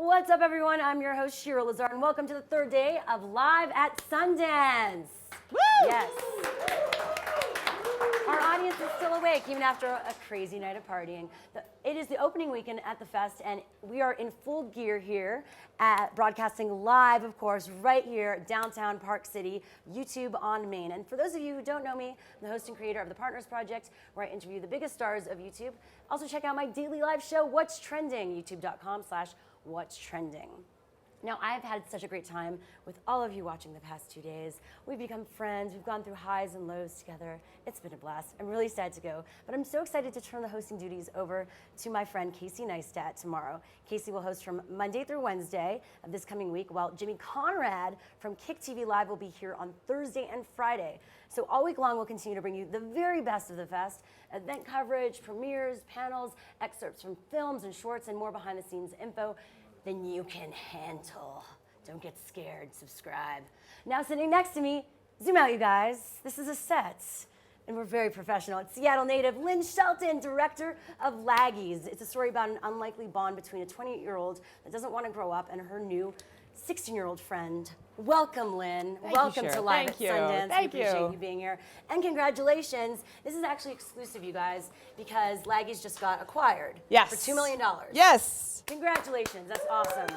What's up, everyone? I'm your host, Shira Lazar, and welcome to the third day of Live at Sundance. Woo! Yes. Our audience is still awake even after a crazy night of partying. It is the opening weekend at the fest, and we are in full gear here at broadcasting live, of course, right here, downtown Park City, YouTube on Main. And for those of you who don't know me, I'm the host and creator of the Partners Project, where I interview the biggest stars of YouTube. Also check out my daily live show, What's Trending, youtube.com/What's Trending. Now, I've had such a great time with all of you watching the past 2 days. We've become friends. We've gone through highs and lows together. It's been a blast. I'm really sad to go, but I'm so excited to turn the hosting duties over to my friend Casey Neistat tomorrow. Casey will host from Monday through Wednesday of this coming week, while Jimmy Conrad from Kick TV Live will be here on Thursday and Friday. So all week long, we'll continue to bring you the very best of the fest, event coverage, premieres, panels, excerpts from films and shorts, and more behind-the-scenes info than you can handle. Don't get scared, subscribe. Now sitting next to me, zoom out you guys, this is a set. And we're very professional. It's Seattle native Lynn Shelton, director of Laggies. It's a story about an unlikely bond between a 28-year-old that doesn't want to grow up and her new 16-year-old friend. Welcome, Lynn. Welcome to Live at Sundance. Thank you. We appreciate you being here. And congratulations. This is actually exclusive, you guys, because Laggies just got acquired for $2 million. Yes. Congratulations. That's awesome.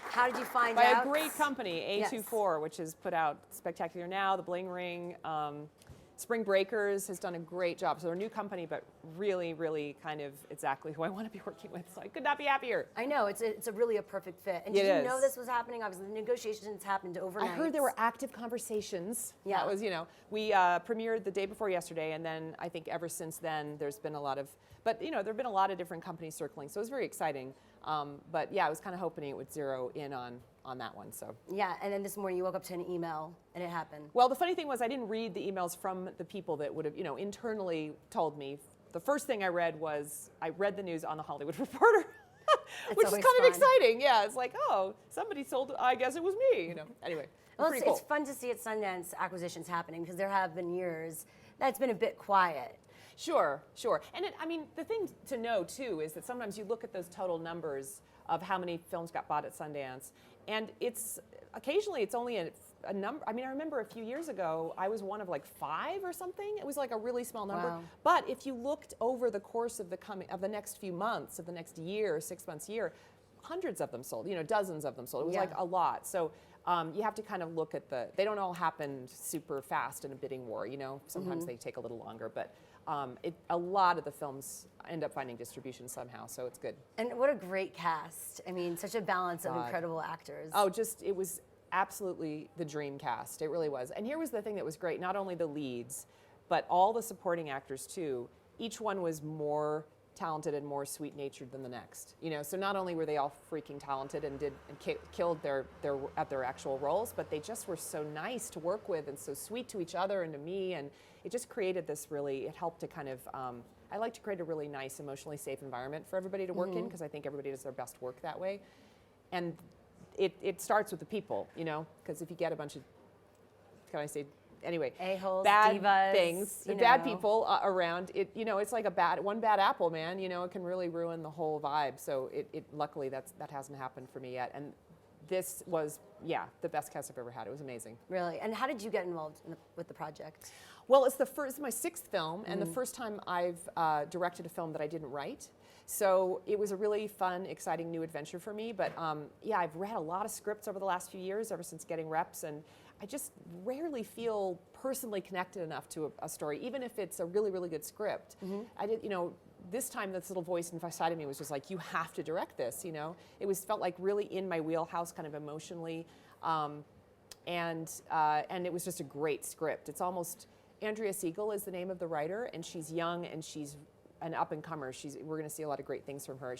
How did you find By out? a great company, A24, which has put out Spectacular Now, The Bling Ring, Spring Breakers has done a great job. So they're a new company, but really, really kind of exactly who I want to be working with. So I could not be happier. I know, it's a really a perfect fit. And did you know this was happening? Obviously, the negotiations happened overnight. I heard there were active conversations. Yeah. That was, we premiered the day before yesterday, and then I think ever since then, there's been a lot of, but there have been a lot of different companies circling, so it was very exciting. But yeah, I was kind of hoping it would zero in on that one. So yeah, and then this morning you woke up to an email and it happened. Well, the funny thing was I didn't read the emails from the people that would have, internally told me. The first thing I read was I read the news on the Hollywood Reporter, which is kind of exciting. Yeah, it's like, oh, somebody sold. I guess it was me. Anyway, well, pretty cool. It's fun to see at Sundance acquisitions happening because there have been years that's been a bit quiet. Sure. And the thing to know too is that sometimes you look at those total numbers of how many films got bought at Sundance, and occasionally it's only a number. I remember a few years ago, I was one of like 5 or something. It was like a really small number. Wow. But if you looked over the course of the next few months, of the next year, 6 months, year, hundreds of them sold. Dozens of them sold. It was like a lot. So you have to kind of look at they don't all happen super fast in a bidding war. Sometimes they take a little longer, but. A lot of the films end up finding distribution somehow, so it's good. And what a great cast. Such a balance of incredible actors. Oh, it was absolutely the dream cast. It really was. And here was the thing that was great. Not only the leads, but all the supporting actors too. Each one was more talented and more sweet-natured than the next. So not only were they all freaking talented and killed their actual roles, but they just were so nice to work with and so sweet to each other and to me, and it just created this it helped to kind of, I like to create a really nice, emotionally safe environment for everybody to work in, because I think everybody does their best work that way. And it starts with the people, because if you get a bunch of, anyway, a-holes, bad divas, things, bad people around, it's like one bad apple, man, it can really ruin the whole vibe. So luckily that hasn't happened for me yet. And this was, the best cast I've ever had. It was amazing. Really? And how did you get involved with the project? Well, it's my 6th film, and the first time I've directed a film that I didn't write. So it was a really fun, exciting new adventure for me. But I've read a lot of scripts over the last few years, ever since getting reps, and I just rarely feel personally connected enough to a story, even if it's a really, really good script. I did, this time this little voice inside of me was just like, you have to direct this, It felt like really in my wheelhouse, kind of emotionally, and it was just a great script. It's almost, Andrea Siegel is the name of the writer, and she's young and she's an up-and-comer. We're going to see a lot of great things from her.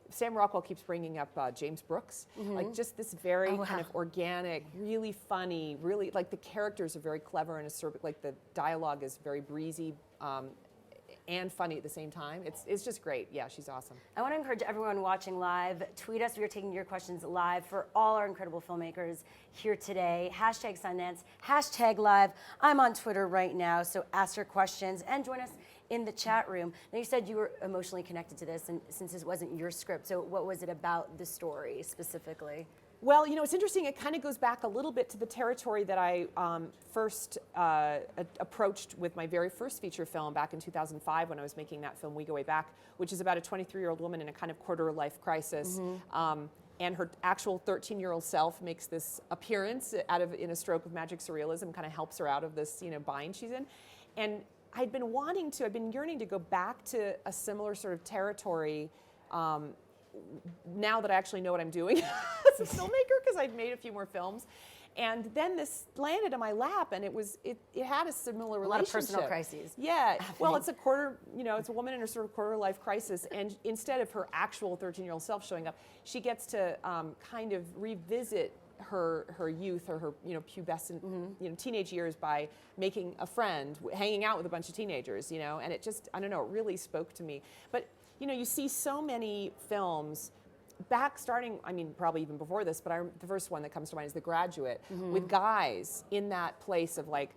Sam Rockwell keeps bringing up James Brooks, like just this very kind of organic, really funny, really, like the characters are very clever and acerbic, like the dialogue is very breezy and funny at the same time. It's just great. Yeah, she's awesome. I want to encourage everyone watching live, tweet us. We are taking your questions live for all our incredible filmmakers here today. #Sundance, #live. I'm on Twitter right now, so ask your questions and join us in the chat room. Now you said you were emotionally connected to this, and since this wasn't your script, so what was it about the story specifically? Well, it's interesting. It kind of goes back a little bit to the territory that I first approached with my very first feature film back in 2005 when I was making that film, We Go Way Back, which is about a 23-year-old woman in a kind of quarter-life crisis. And her actual 13-year-old self makes this appearance in a stroke of magic surrealism, kind of helps her out of this, bind she's in. And I'd been yearning to go back to a similar sort of territory now that I actually know what I'm doing as a filmmaker, because I'd made a few more films. And then this landed on my lap, and it had a similar relationship. A lot of personal crises. Yeah. Well, it's it's a woman in a sort of quarter life crisis, and instead of her actual 13-year-old self showing up, she gets to kind of revisit her youth or her pubescent teenage years by making a friend, hanging out with a bunch of teenagers, and it just, I don't know, it really spoke to me. But you see so many films starting, probably even before this, but the first one that comes to mind is The Graduate, with guys in that place of like,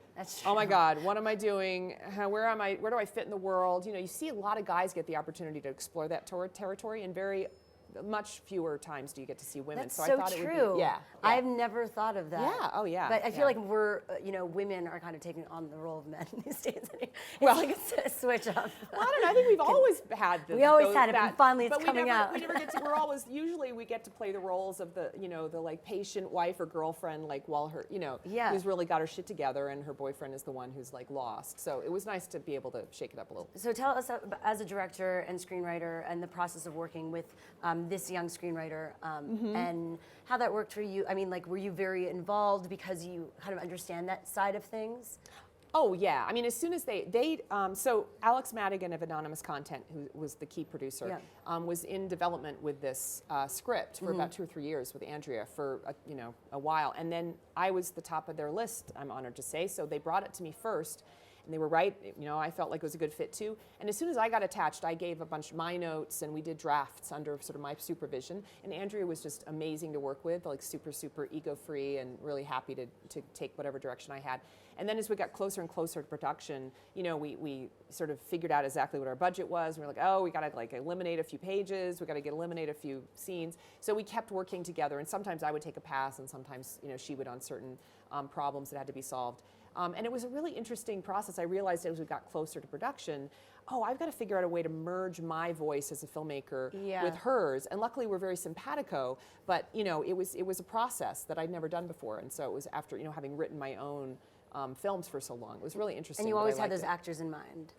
oh my God, what am I doing? Where am I? Where do I fit in the world? You see a lot of guys get the opportunity to explore that territory, and very much fewer times do you get to see women. That's so I so thought true. It would be, yeah. I've never thought of that. Yeah. Oh yeah. But I feel like we're, women are kind of taking on the role of men these days. It's like a switch up. Well, I don't know. I think we've always had this. We always had it, and finally it's coming out. We never get to. Usually we get to play the roles of the, the like patient wife or girlfriend, like while her, who's really got her shit together, and her boyfriend is the one who's like lost. So it was nice to be able to shake it up a little. So tell us, as a director and screenwriter, and the process of working with this young screenwriter, and how that worked for you. Were you very involved because you kind of understand that side of things? Oh yeah, as soon as so Alex Madigan of Anonymous Content, who was the key producer, was in development with this script for about 2 or 3 years with Andrea for a while, and then I was the top of their list, I'm honored to say, so they brought it to me first. And they were right, I felt like it was a good fit too. And as soon as I got attached, I gave a bunch of my notes, and we did drafts under sort of my supervision. And Andrea was just amazing to work with, like super, super ego-free, and really happy to take whatever direction I had. And then as we got closer and closer to production, we sort of figured out exactly what our budget was. And we were like, oh, we got to like eliminate a few pages, we got to eliminate a few scenes. So we kept working together, and sometimes I would take a pass, and sometimes she would on certain problems that had to be solved. And it was a really interesting process. I realized as we got closer to production, I've got to figure out a way to merge my voice as a filmmaker with hers. And luckily, we're very simpatico, but it was a process that I'd never done before. And so it was after having written my own films for so long. It was really interesting. And you always had those actors in mind.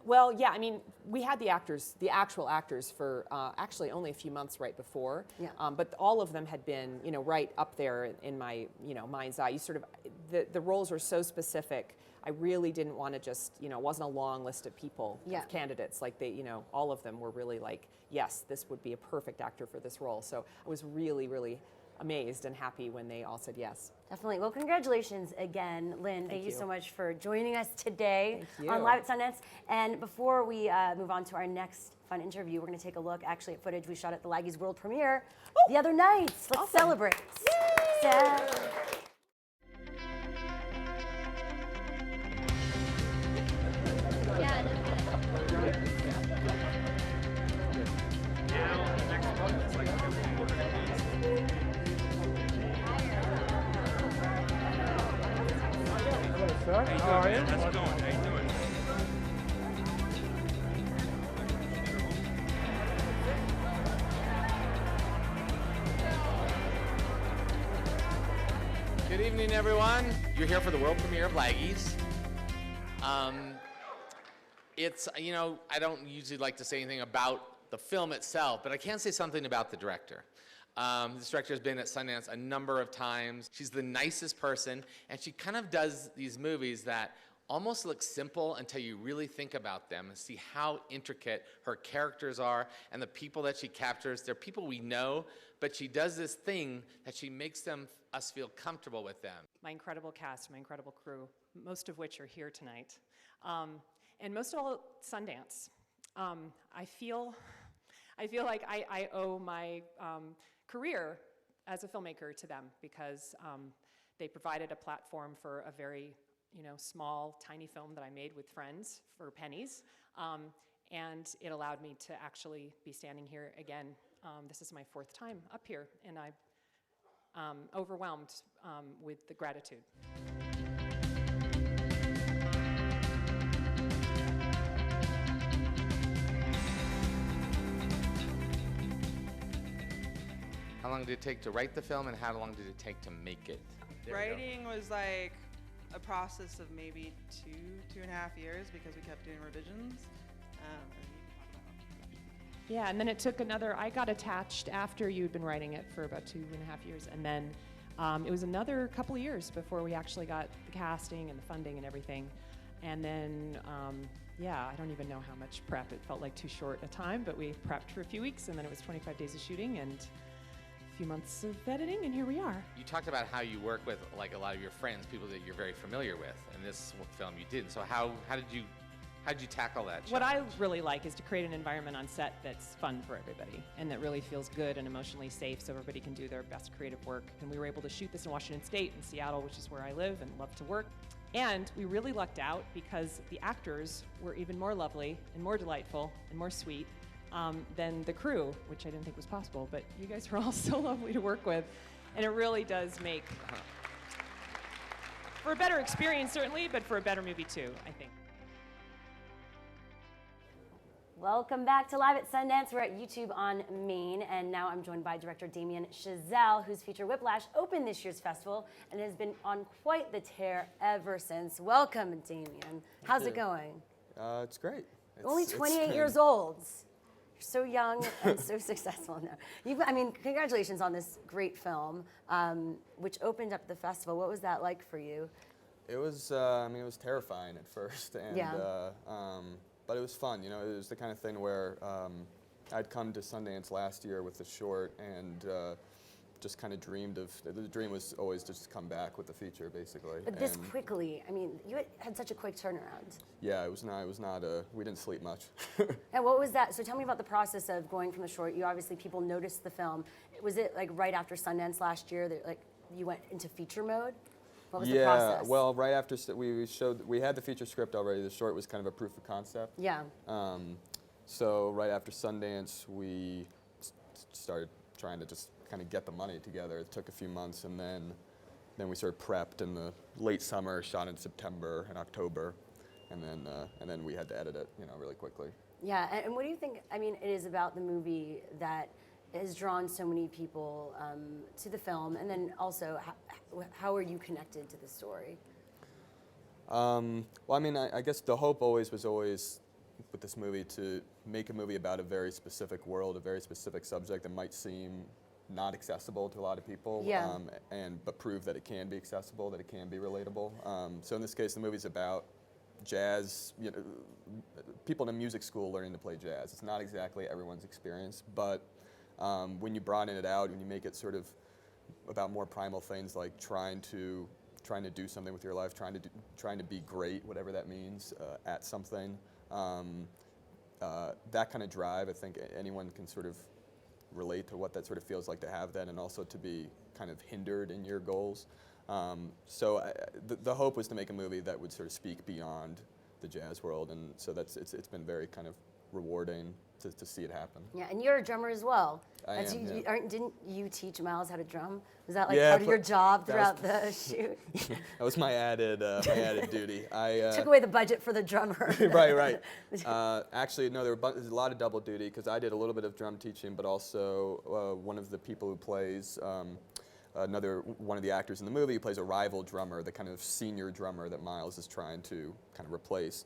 Well, yeah, we had the actual actors for actually only a few months right before. Yeah. But all of them had been, right up there in my, mind's eye. You sort of, the roles were so specific. I really didn't want to just, it wasn't a long list of people, of candidates. Like all of them were really like, yes, this would be a perfect actor for this role. So I was really, really amazed and happy when they all said yes. Definitely. Well, congratulations again, Lynn. Thank you so much for joining us today on Live at Sundance. And before we move on to our next fun interview, we're going to take a look actually at footage we shot at the Laggies world premiere the other night. Let's celebrate. How are you? How's it going? How you doing? Good evening, everyone. You're here for the world premiere of Laggies. It's, I don't usually like to say anything about the film itself, but I can say something about the director. This director has been at Sundance a number of times. She's the nicest person, and she kind of does these movies that almost look simple until you really think about them and see how intricate her characters are and the people that she captures. They're people we know, but she does this thing that she makes us feel comfortable with them. My incredible cast, my incredible crew, most of which are here tonight, and most of all Sundance. I feel like I owe my career as a filmmaker to them because they provided a platform for a very small, tiny film that I made with friends for pennies. And it allowed me to actually be standing here again. This is my 4th time up here, and I'm overwhelmed with the gratitude. How long did it take to write the film, and how long did it take to make it? Writing was like a process of maybe 2.5 years because we kept doing revisions. Yeah, and then it took I got attached after you'd been writing it for about 2.5 years, and then it was another couple of years before we actually got the casting and the funding and everything. And then, I don't even know how much prep. It felt like too short a time, but we prepped for a few weeks, and then it was 25 days of shooting and a few months of editing, and here we are. You talked about how you work with like a lot of your friends, people that you're very familiar with, and this film you didn't. So how did you tackle that challenge? What I really like is to create an environment on set that's fun for everybody and that really feels good and emotionally safe so everybody can do their best creative work. And we were able to shoot this in Washington State and Seattle, which is where I live and love to work. And we really lucked out because the actors were even more lovely and more delightful and more sweet than the crew, which I didn't think was possible. But you guys were all so lovely to work with. And it really does make for a better experience, certainly, but for a better movie, too, I think. Welcome back to Live at Sundance. We're at YouTube on Main, and now I'm joined by director Damien Chazelle, whose feature Whiplash opened this year's festival and has been on quite the tear ever since. Welcome, Damien. How's it going? It's great. Only 28 years old. You're so young and so successful now. Congratulations on this great film, which opened up the festival. What was that like for you? It was, it was terrifying at first, and but it was fun. You know, it was the kind of thing where I'd come to Sundance last year with the short and just kind of dreamed of, the dream was always just to come back with the feature, basically. But this quickly, you had such a quick turnaround. Yeah, it was not, we didn't sleep much. And what was that? So tell me about the process of going from the short. You obviously, people noticed the film. Was it like right after Sundance last year that like you went into feature mode? What was the process? Yeah, well, right after we had the feature script already. The short was kind of a proof of concept. Yeah. So right after Sundance, we started trying to just kind of get the money together. It took a few months, and then we sort of prepped in the late summer, shot in September and October, and then we had to edit it, really quickly. Yeah, and what do you think? It is about the movie that has drawn so many people to the film, and then also how are you connected to the story? I guess the hope was always with this movie to make a movie about a very specific world, a very specific subject that might seem not accessible to a lot of people, yeah. But prove that it can be accessible, that it can be relatable. So in this case, the movie's about jazz, people in a music school learning to play jazz. It's not exactly everyone's experience, but when you broaden it out, when you make it sort of about more primal things like trying to do something with your life, trying to be great, whatever that means, at something, that kind of drive, I think anyone can sort of relate to what that sort of feels like to have that, and also to be kind of hindered in your goals. So the hope was to make a movie that would sort of speak beyond the jazz world, and so it's been very kind of rewarding to see it happen. Yeah, and you're a drummer as well. I am. Didn't you teach Miles how to drum? Was that like Yeah, part of your job throughout the shoot? That was my added duty. Took away the budget for the drummer. Right. Actually, no, there's a lot of double duty because I did a little bit of drum teaching, but also one of the people who plays one of the actors in the movie who plays a rival drummer, the kind of senior drummer that Miles is trying to kind of replace,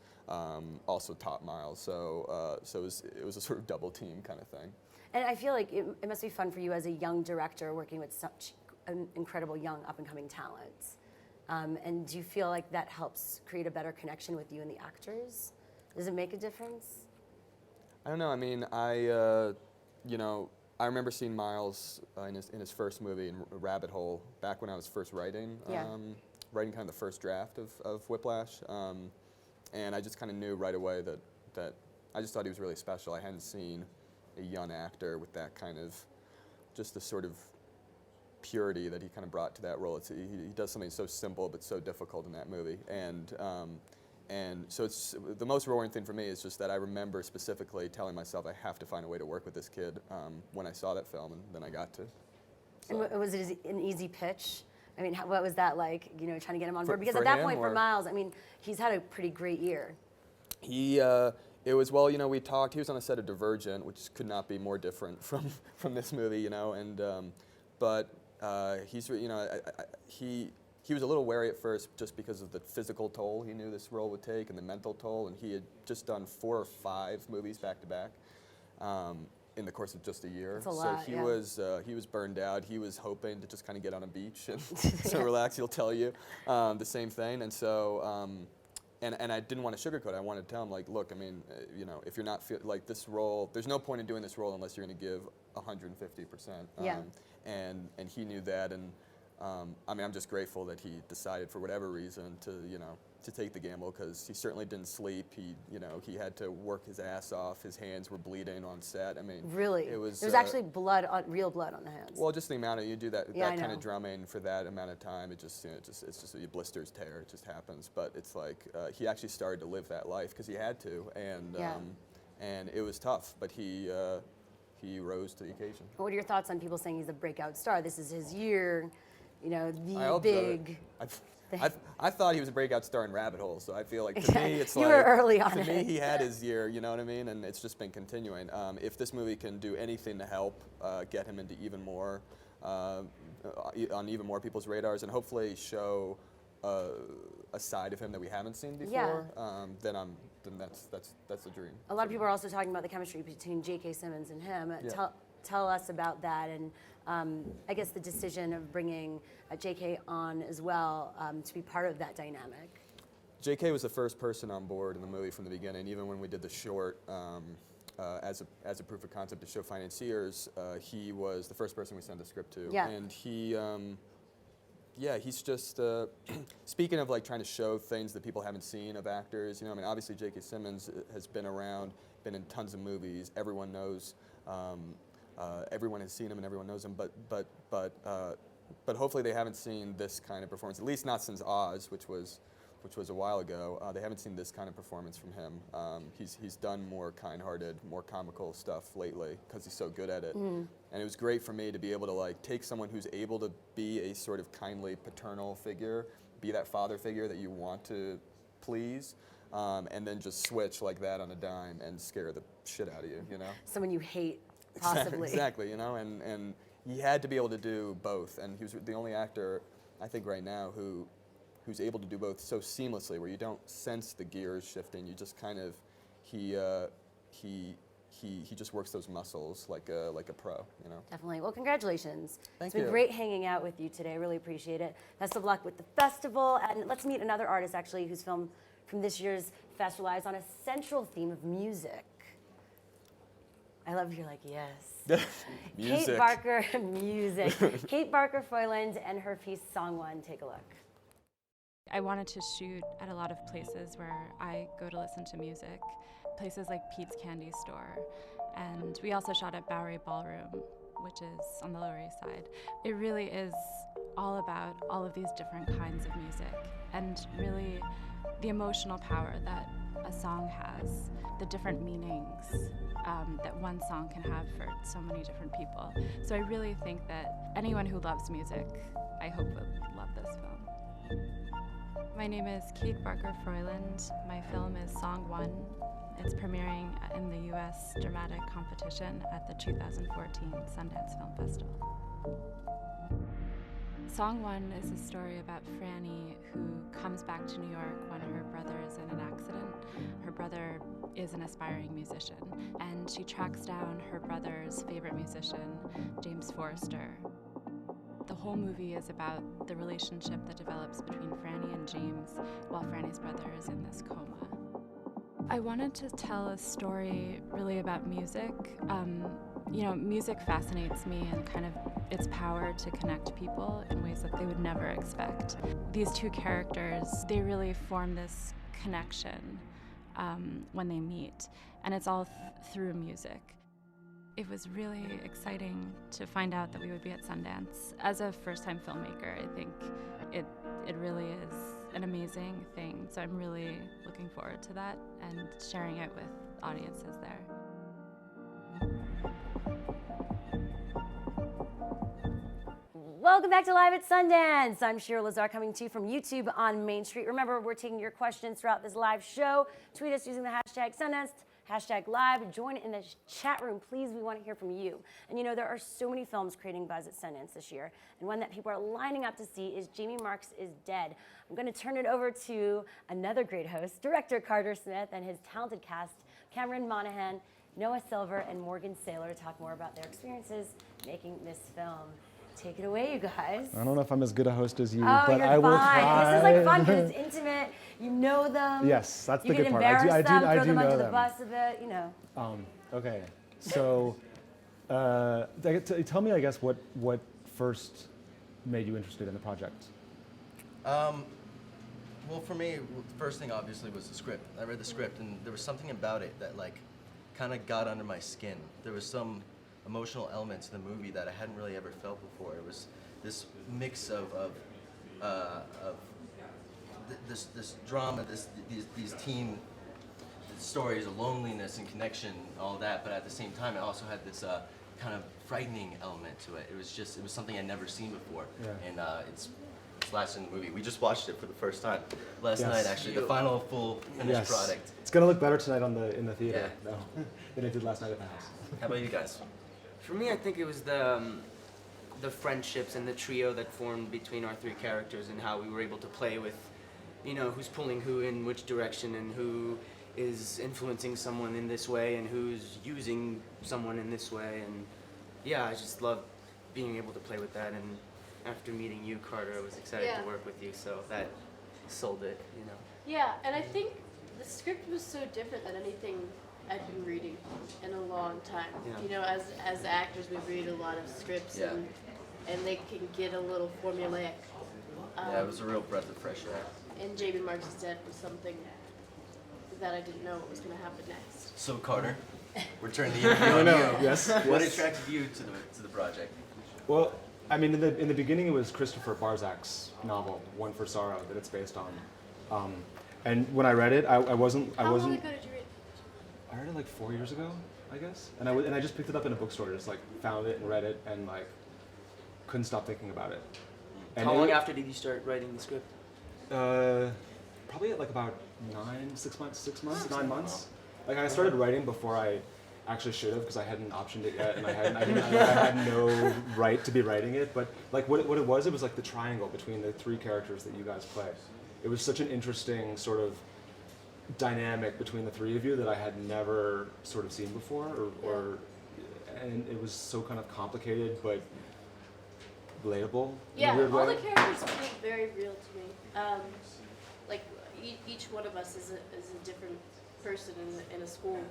also taught Miles. So it was a sort of double team kind of thing. And I feel like it must be fun for you as a young director working with such an incredible young up-and-coming talent. And do you feel like that helps create a better connection with you and the actors? Does it make a difference? I don't know. I remember seeing Miles in his first movie, in Rabbit Hole, back when I was first writing kind of the first draft of Whiplash. And I just kind of knew right away that I just thought he was really special. I hadn't seen a young actor with that kind of, just the sort of purity that he kind of brought to that role. He does something so simple but so difficult in that movie, and so it's the most rewarding thing for me is just that I remember specifically telling myself I have to find a way to work with this kid when I saw that film, and then I got to. So. And was it an easy pitch? I mean, what was that like, you know, trying to get him on board? Because for at that him, point, for or? Miles, I mean, he's had a pretty great year. It was, well, you know, we talked, he was on a set of Divergent, which could not be more different from this movie, you know, and, but he's, you know, he was a little wary at first just because of the physical toll he knew this role would take and the mental toll, and he had just done 4 or 5 movies back to back in the course of just a year. That's a lot, so he was burned out. He was hoping to just kind of get on a beach and so relax. He'll tell you the same thing, and so and I didn't want to sugarcoat it. I wanted to tell him, like, look, I mean, you know, if you're not like this role, there's no point in doing this role unless you're going to give 150%. And he knew that, and I mean, I'm just grateful that he decided for whatever reason to, you know, to take the gamble, because he certainly didn't sleep. He, you know, he had to work his ass off. His hands were bleeding on set. I mean, Really? it was. There was actually blood, real blood on the hands. Well, just the amount of you do that Yeah, kind of drumming for that amount of time. It just, you know, it's just your blisters tear. It just happens. But it's like he actually started to live that life because he had to, and it was tough. But he rose to the occasion. What are your thoughts on people saying he's a breakout star? This is his year, you know, I the hope big. So. I thought he was a breakout star in Rabbit Hole, so I feel like to me it's you like were early on to it. me he had his year, you know what I mean, and it's just been continuing. If this movie can do anything to help get him into even more on even more people's radars, and hopefully show a side of him that we haven't seen before, then that's a dream. A lot of people are also talking about the chemistry between J.K. Simmons and him. Tell us about that, and I guess the decision of bringing J.K. on as well to be part of that dynamic. J.K. was the first person on board in the movie from the beginning. Even when we did the short as a proof of concept to show financiers, he was the first person we sent the script to. Yeah. And he, he's just speaking of like trying to show things that people haven't seen of actors. You know, I mean, obviously J.K. Simmons has been around, been in tons of movies. Everyone knows. Everyone has seen him and everyone knows him, but hopefully they haven't seen this kind of performance. At least not since Oz, which was a while ago. They haven't seen this kind of performance from him. He's done more kind-hearted, more comical stuff lately because he's so good at it. And it was great for me to be able to like take someone who's able to be a sort of kindly paternal figure, be that father figure that you want to please, and then just switch like that on a dime and scare the shit out of you, you know? Someone you hate, possibly. Exactly, you know, and he had to be able to do both, and he was the only actor, I think, right now who's able to do both so seamlessly, where you don't sense the gears shifting. You just kind of he just works those muscles like a pro, you know. Definitely. Well, congratulations. Thank It's been you. great hanging out with you today. I really appreciate it. Best of luck with the festival, and let's meet another artist actually whose film from this year's fest relies on a central theme of music. I love you're like, yes. Music. Kate Barker, music. Kate Barker Froyland and her piece Song One. Take a look. I wanted to shoot at a lot of places where I go to listen to music, places like Pete's Candy Store, and we also shot at Bowery Ballroom, which is on the Lower East Side. It really is all about all of these different kinds of music, and really the emotional power that a song has, the different meanings that one song can have for so many different people. So I really think that anyone who loves music, I hope would love this film. My name is Kate Barker Froyland. My film is Song One. It's premiering in the U.S. Dramatic Competition at the 2014 Sundance Film Festival. Song One is a story about Franny, who comes back to New York when her brother is in an accident. Her brother is an aspiring musician, and she tracks down her brother's favorite musician, James Forrester. The whole movie is about the relationship that develops between Franny and James while Franny's brother is in this coma. I wanted to tell a story really about music. You know, music fascinates me and kind of its power to connect people in ways that they would never expect. These two characters, they really form this connection when they meet, and it's all through music. It was really exciting to find out that we would be at Sundance. As a first-time filmmaker, I think it really is an amazing thing. So I'm really looking forward to that and sharing it with audiences there. Welcome back to Live at Sundance. I'm Shira Lazar coming to you from YouTube on Main Street. Remember, we're taking your questions throughout this live show. Tweet us using the hashtag Sundance, hashtag live. Join in the chat room, please. We want to hear from you. And you know, there are so many films creating buzz at Sundance this year. And one that people are lining up to see is Jamie Marks is Dead. I'm going to turn it over to another great host, director Carter Smith, and his talented cast, Cameron Monaghan, Noah Silver, and Morgan Saylor, to talk more about their experiences making this film. Take it away, you guys. I don't know if I'm as good a host as you, Oh, but you're I will fine. try. This is like fun because it's intimate. You know them. Yes, that's you the good can part. embarrass them, I throw do them know under the them. bus a bit, you know. Okay, so tell me, I guess, what first made you interested in the project? Well, for me, the first thing obviously was the script. I read the script, and there was something about it that like kind of got under my skin. There was some emotional elements to the movie that I hadn't really ever felt before. It was this mix of this drama, these teen stories of loneliness and connection, all that. But at the same time, it also had this kind of frightening element to it. It was something I'd never seen before, and it's last in the movie. We just watched it for the first time last night, actually, the final full finished product. It's gonna look better tonight in the theater than it did last night at the house. How about you guys? For me, I think it was the friendships and the trio that formed between our three characters and how we were able to play with, you know, who's pulling who in which direction and who is influencing someone in this way and who's using someone in this way. And yeah, I just loved being able to play with that. And after meeting you, Carter, I was excited to work with you, so that sold it, you know. Yeah, and I think the script was so different than anything I'd been reading in a long time. Yeah. You know, as actors, we read a lot of scripts, and they can get a little formulaic. Yeah, it was a real breath of fresh air. And Jamie Marks is Dead was something that I didn't know what was going to happen next. So Carter, we're turning the interview on you. Yes. What attracted you to the project? Well, I mean, in the beginning, it was Christopher Barzak's novel, One for Sorrow, that it's based on. And when I read it, I wasn't. How long ago did you read it? I read it like 4 years ago, I guess. And I just picked it up in a bookstore, just like found it and read it, and like couldn't stop thinking about it. And How long after did you start writing the script? Probably at like about 9 months. Like I started writing before I actually should have, because I hadn't optioned it yet, and I had no right to be writing it. But like what it was like the triangle between the three characters that you guys play. It was such an interesting sort of dynamic between the three of you that I had never sort of seen before, and it was so kind of complicated but relatable in a weird way. All the characters feel very real to me. Like each one of us is a different person in a school,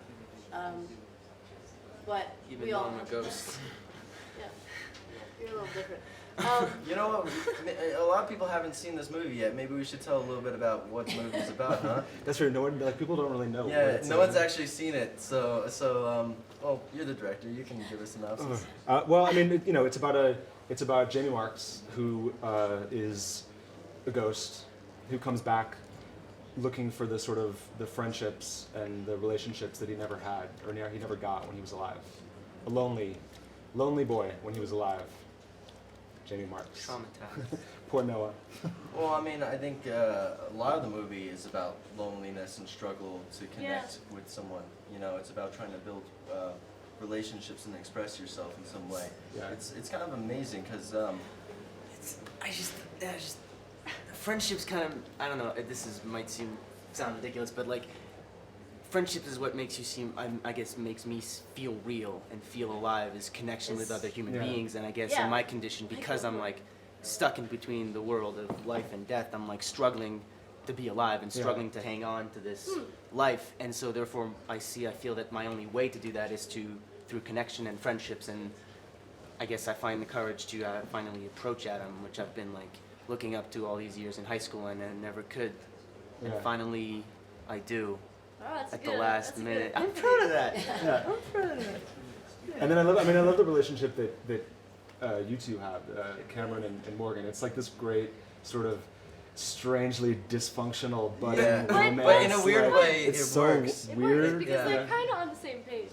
but Even we though all I'm a ghost. Yeah, you're a little different. You know what? A lot of people haven't seen this movie yet. Maybe we should tell a little bit about what the movie's about, huh? That's right. No one, like, people don't really know. Yeah, no one's actually seen it. So, well, you're the director. You can give us a synopsis. Well, I mean, it's about Jamie Marks, who is a ghost, who comes back looking for the sort of the friendships and the relationships that he never had, or he never got when he was alive. A lonely boy when he was alive. Jamie Marks. Traumatized. Poor Noah. Well, I mean, I think a lot of the movie is about loneliness and struggle to connect with someone. You know, it's about trying to build relationships and express yourself in some way. Yeah. It's kind of amazing because Friendships kind of, I don't know, might sound ridiculous, but like, friendships is what makes you seem, I guess, makes me feel real and feel alive, is connection with other human beings. And I guess in my condition, because I'm like stuck in between the world of life and death, I'm like struggling to be alive and struggling to hang on to this life. And so therefore I feel that my only way to do that is through connection and friendships. And I guess I find the courage to finally approach Adam, which I've been like looking up to all these years in high school and I never could. And finally I do. Oh, that's At good. the last That's minute. Good. I'm proud of that. Yeah. I'm proud of that. And then I love the relationship that you two have, Cameron and Morgan. It's like this great sort of strangely dysfunctional budding romance. But in a weird way, it's it so works. weird. Because they're kind of on the same page.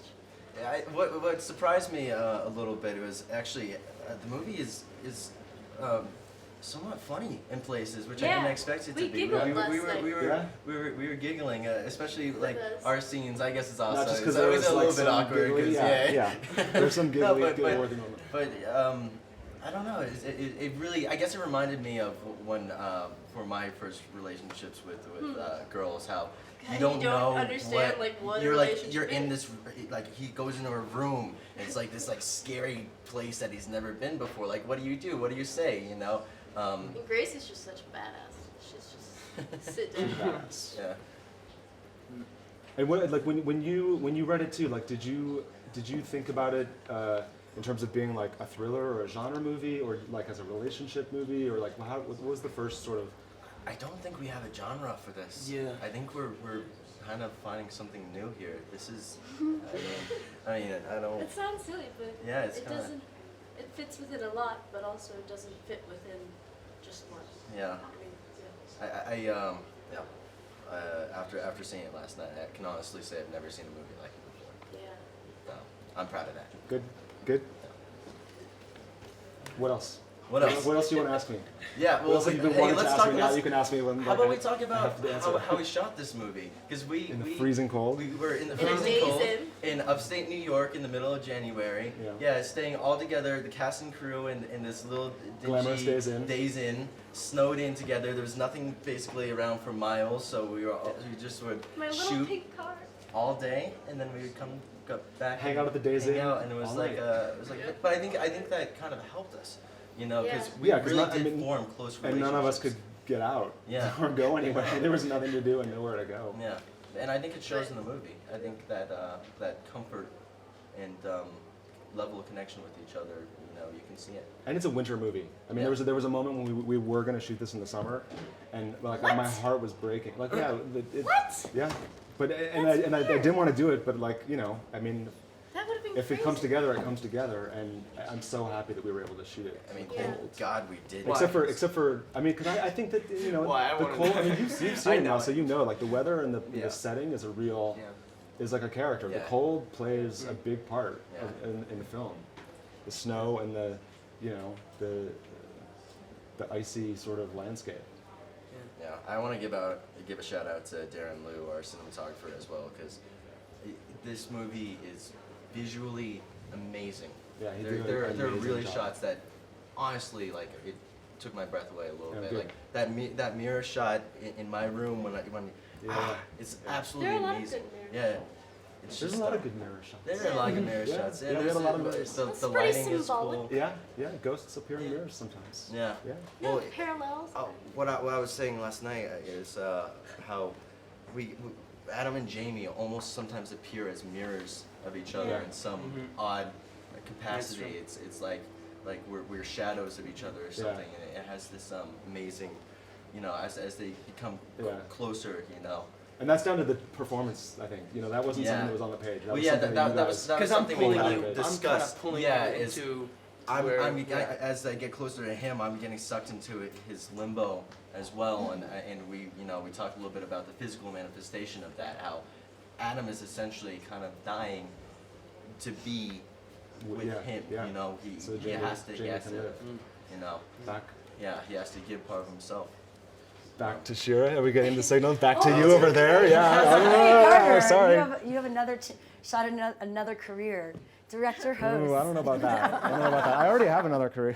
Yeah, what surprised me a little bit was actually the movie is somewhat funny in places, which I didn't expect it to be. We were giggling, especially like us. our scenes. I guess it's also Not just because it's always a little like bit awkward. giggly, yeah. There's some giggly, worthy moments. But I don't know. It really, I guess it reminded me of when for my first relationships with girls, how you don't know understand, what you're a like. relationship You're in is. this like he goes into a room. And it's like this like scary place that he's never been before. Like, what do you do? What do you say? You know. And Grace is just such a badass. She's just sit down. Yeah. And what, like when you read it too, like did you think about it in terms of being like a thriller or a genre movie, or like as a relationship movie, or like what was the first sort of? I don't think we have a genre for this. Yeah. I think we're kind of finding something new here. This is. I mean, I don't. It sounds silly, but Yeah, it's it kinda- doesn't. It fits within a lot, but also it doesn't fit within just one. Yeah. I mean, yeah. After seeing it last night, I can honestly say I've never seen a movie like it before. Yeah. So, I'm proud of that. Good. What else? What else? What else do you want to ask me? Yeah, What else have you been wanting to ask me? Now you can ask me when. How about we talk I about have to answer. how we shot this movie? Because In the freezing cold. We were in the In a freezing cold days in upstate New York in the middle of January. Yeah. Staying all together, the cast and crew in this little Glamorous dingy days in. snowed in together. There was nothing basically around for miles, so we just would My little shoot pink car. all day, and then we would come back, Hang and out at the Days hang Inn out, and it was all like night. but I think that kind of helped us, because Yeah. we Yeah, 'cause really not- I did mean, form close relationships. And none of us could get out. Yeah. Or go anywhere. There was nothing to do and nowhere to go. Yeah, and I think it shows in the movie. I think that that comfort and level of connection with each other, you can see it. And it's a winter movie. I mean, there was a moment when we were going to shoot this in the summer, and like What? my heart was breaking. Like What? Yeah, but I didn't want to do it, but like I mean, That would have been if crazy. it comes together, it comes together, and I'm so happy that we were able to shoot it. I mean, Yeah. thank God we did. Except for I mean, because I think that Well, I the wanna cold. know. I mean, you've seen I it know now, it. so you know like the weather and the Yeah. setting is a real. Yeah. Is like a character. Yeah. The cold plays a big part Yeah. in the film. The snow and the icy sort of landscape. Yeah, I want to give a shout out to Darren Liu, our cinematographer, as well, because this movie is visually amazing. Yeah, he there, did there, an there are amazing really job. shots that, honestly, like it took my breath away a little Yeah, bit. good. Like that mirror shot in my room when Yeah. it's absolutely There are a lot of amazing. good mirror Yeah. It's There's just a lot of good mirror shots. There are a lot of good mirror Yeah. shots. Yeah, And we there's had a lot of mirrors. The That's pretty lighting is symbolic. cool. Yeah, ghosts appear in mirrors sometimes. Yeah. Yeah. No Well, parallels. what I was saying last night is how we Adam and Jamie almost sometimes appear as mirrors of each other Yeah. in some odd capacity. It's like we're shadows of each other or something, and it has this amazing, as they become closer, And that's down to the performance, I think. That wasn't something that was on the page. That Well, was yeah, something that you was guys- something we pulled kind out of of it. discussed. pulling Yeah, you is into where, where- as I get closer to him, I'm getting sucked into his limbo as well, and we talked a little bit about the physical manifestation of that. How Adam is essentially kind of dying to be with him. Yeah. He So Jamie- has to, Jamie can live. Back. Yeah, he has to give part of himself. Back to Shira. Are we getting the signal? Back to Oh, you over there. Yeah. Hey, Carter, Oh, sorry. You have another shot at another career. Director, host. Ooh, I don't know about that. I already have another career.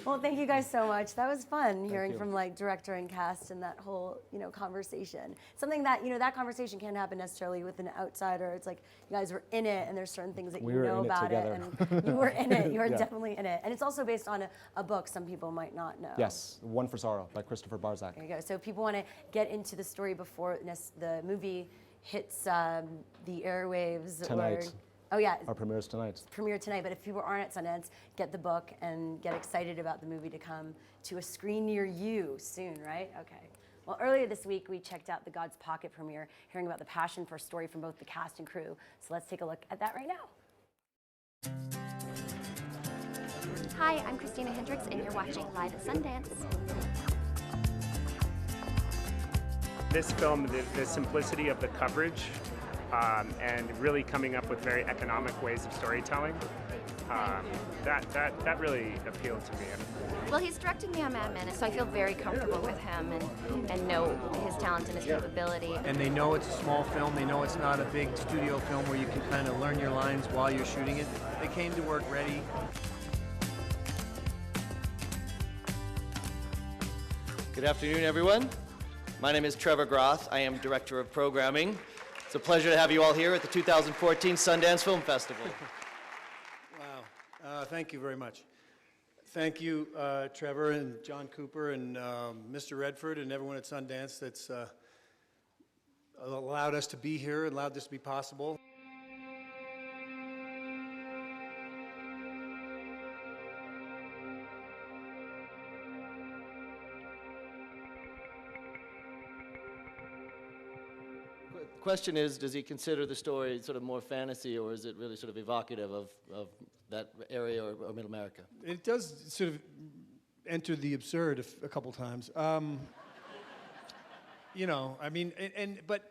Well, thank you guys so much. That was fun hearing you. from director and cast and that whole conversation. Something that that conversation can't happen necessarily with an outsider. It's like you guys were in it, and there's certain things that We you were know in it about together. it, and you were in it. You were Yeah. definitely in it, and it's also based on a book. Some people might not know. Yes, One for Sorrow by Christopher Barzak. There you go. So if people want to get into the story before the movie hits the airwaves. Tonight. Oh yeah. Our premieres tonight. Premiere tonight, but if people aren't at Sundance, get the book and get excited about the movie to come to a screen near you soon, right? Okay. Well, earlier this week, we checked out the God's Pocket premiere, hearing about the passion for a story from both the cast and crew. So let's take a look at that right now. Hi, I'm Christina Hendricks, and you're watching Live at Sundance. This film, the simplicity of the coverage, and really coming up with very economic ways of storytelling, that really appealed to me. Well, he's directing me on Mad Men, so I feel very comfortable with him and know his talent and his capability. And they know it's a small film. They know it's not a big studio film where you can kind of learn your lines while you're shooting it. They came to work ready. Good afternoon, everyone. My name is Trevor Groth. I am Director of Programming. It's a pleasure to have you all here at the 2014 Sundance Film Festival. Wow. Thank you very much. Thank you, Trevor and John Cooper and Mr. Redford and everyone at Sundance that's allowed us to be here, allowed this to be possible. The question is, does he consider the story sort of more fantasy, or is it really sort of evocative of that area or Middle America? It does sort of enter the absurd a couple times. You know, I mean, but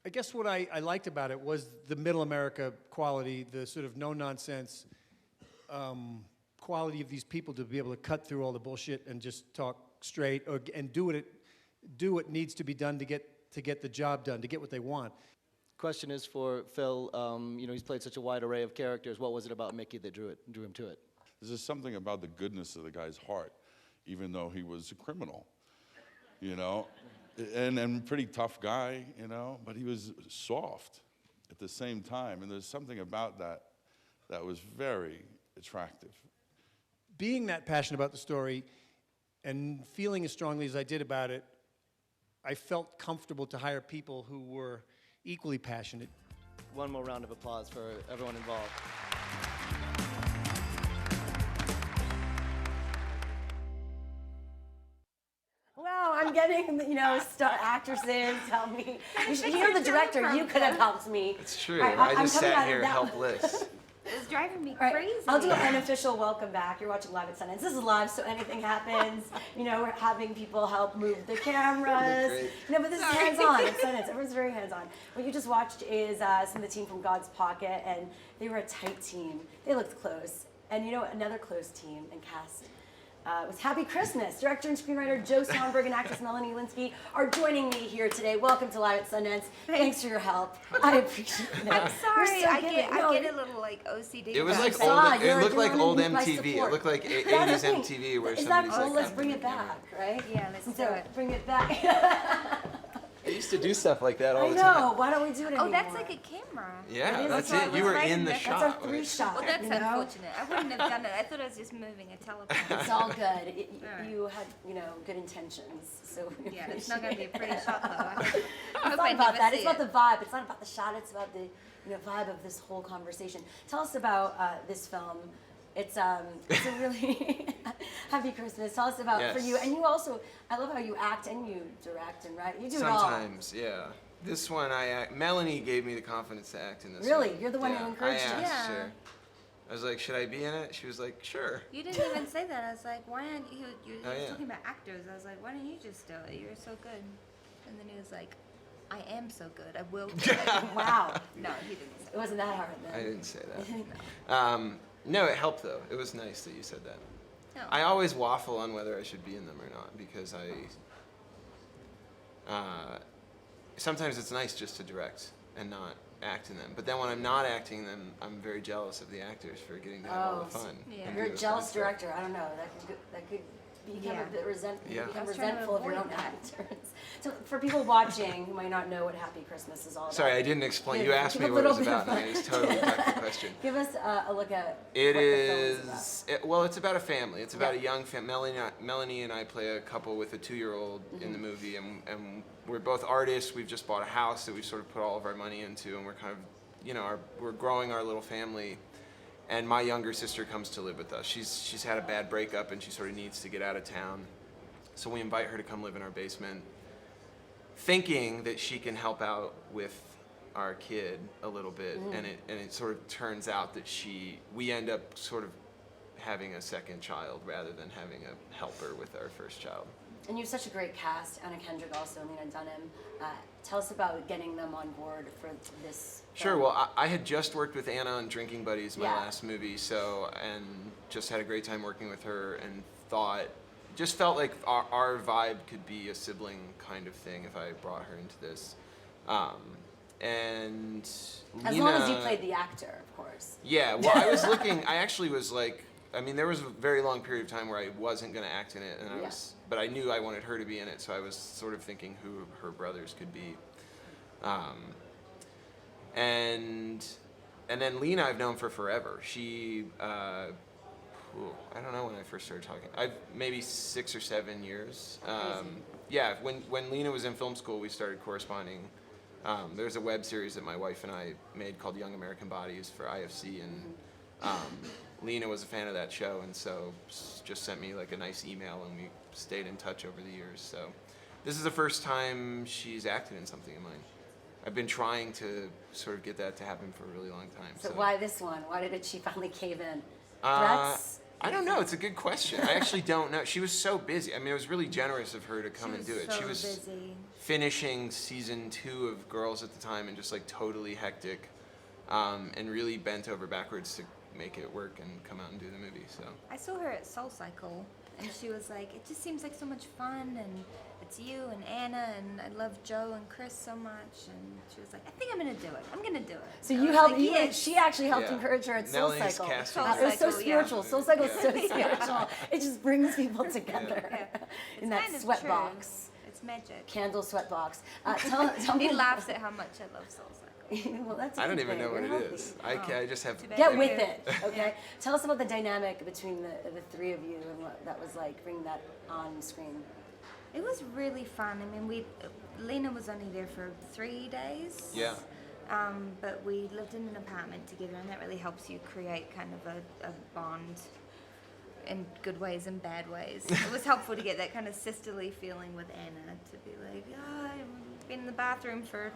I guess what I liked about it was the Middle America quality, the sort of no-nonsense quality of these people to be able to cut through all the bullshit and just talk straight and do what needs to be done to get the job done, to get what they want. Question is for Phil. You know, he's played such a wide array of characters. What was it about Mickey that drew him to it? There's just something about the goodness of the guy's heart, even though he was a criminal, you know, and pretty tough guy, you know, but he was soft at the same time, and there's something about that that was very attractive. Being that passionate about the story and feeling as strongly as I did about it, I felt comfortable to hire people who were equally passionate. One more round of applause for everyone involved. Wow, I'm getting, you know, actresses tell me. You're the director. You could have helped me. It's true. Right, I just I'm coming sat out of here that- helpless. It was driving me Right, crazy. I'll do an official welcome back. You're watching Live at Sundance. This is live, so anything happens. You know, we're having people help move the cameras. No, but this is hands-on. It's Sundance. Everyone's very hands-on. What you just watched is some of the team from God's Pocket, and they were a tight team. They looked close. And you know, another close team and cast was Happy Christmas. Director and screenwriter Joe Swanberg and actress Melanie Linsky are joining me here today. Welcome to Live at Sundance. Thanks for your help. I appreciate it. I'm sorry, I get get a little like OCD. It was like facade. it looked like You're old underneath my MTV. It support. looked like That's 80s the thing. MTV where Is that somebody's cool? like, Let's bring it back, right? Yeah, let's do it. Bring it back. I used to do stuff like that all I the know. time. Why don't we do it anymore? Oh, that's like a camera. Yeah, It is that's a it. camera. You were Right in the that's shot. That's our three shot. Well, that's you know? unfortunate. I wouldn't have done it. I thought I was just moving a telephone. It's all good. Right. You had, you know, good intentions. So we Yeah, it's not going to be a pretty shot though. I It's hope not I about never that. see It's about it. the vibe. It's not about the shot. It's about the, you know, vibe of this whole conversation. Tell us about this film. It's a really Happy Christmas. Tell us about for you. Yes. And you also, I love how you act and you direct and write. You do Sometimes, yeah. This one, Melanie gave me the confidence to act in this. Really? one. You're the one who encouraged I you? asked Yeah. her. I was like, should I be in it? She was like, sure. You didn't even say that. I was like, why aren't you? You Oh, were yeah. talking about actors. I was like, why don't you just do it? You're so good. And then he was like, I am so good. I will do it. Wow. No, he didn't say It wasn't that hard then. I didn't say that. No, it helped though. It was nice that you said that. No. I always waffle on whether I should be in them or not because sometimes it's nice just to direct and not act in them. But then when I'm not acting them, I'm very jealous of the actors for getting to have all the fun. yeah. and You're do a the jealous fun stuff. director. I don't know. That could become Yeah. a bit Yeah. become I was trying to resentful of your avoid own that. actors. So for people watching who might not know what Happy Christmas is all about. Sorry, I didn't explain. Give- You asked give me a what it little was bit about, of and I just totally ducked the question. Give us a look at It what the film is, well, it's about a family. It's about Yeah. a young family. Melanie and I play a couple with a 2-year-old in the movie, and we're both artists. We've just bought a house that we've sort of put all of our money into, and we're kind of, you know, we're growing our little family. And my younger sister comes to live with us. She's had a bad breakup, and she sort of needs to get out of town. So we invite her to come live in our basement. thinking that she can help out with our kid a little bit, and it sort of turns out that we end up sort of having a second child rather than having a helper with our first child. And you have such a great cast, Anna Kendrick also, and Lena Dunham. Tell us about getting them on board for this Sure. film. Well, I had just worked with Anna on Drinking Buddies, my Yeah. last movie, and just had a great time working with her, and just felt like our vibe could be a sibling kind of thing if I brought her into this. And as long as you played the actor, of course. Yeah. Well, I actually was like, I mean, there was a very long period of time where I wasn't going to act in it, and but I knew I wanted her to be in it, so I was sort of thinking who her brothers could be. And then Lena I've known for forever. She, I don't know when I first started talking. Maybe 6 or 7 years. Yeah, when Lena was in film school, we started corresponding. There's a web series that my wife and I made called Young American Bodies for IFC, and Lena was a fan of that show, and so just sent me like a nice email, and we stayed in touch over the years. So this is the first time she's acted in something of mine. I've been trying to sort of get that to happen for a really long time. So why this one? Why did she finally cave in? Threats? I don't know. It's a good question. I actually don't know. She was so busy. I mean, it was really generous of her to come and do it. She was busy. finishing season 2 of Girls at the time and just like totally hectic, and really bent over backwards to make it work and come out and do the movie. So I saw her at Soul Cycle, and she was like, "It just seems like so much fun, and it's you and Anna, and I love Joe and Chris so much." And she was like, "I think I'm gonna do it. I'm gonna do it." So I you was helped. like, "Yes." She actually helped Yeah. encourage her at Soul Nellie's Cycle. casting It was so Soul Cycle, spiritual. yeah. Soul Cycle is so Yeah. spiritual. It just brings people together It's in that kind of sweat true. box, It's magic. candle sweat box. Tell me. He laughs at how much I love Soul Cycle. Well, that's a I don't good even thing. know what You're it healthy. is. I just have Get with it, okay? Tell us about the dynamic between the three of you and what that was like, bringing that on screen. It was really fun. I mean, Lena was only there for 3 days. Yeah. But we lived in an apartment together, and that really helps you create kind of a bond in good ways and bad ways. It was helpful to get that kind of sisterly feeling with Anna, to be like, "Oh, I've been in the bathroom for,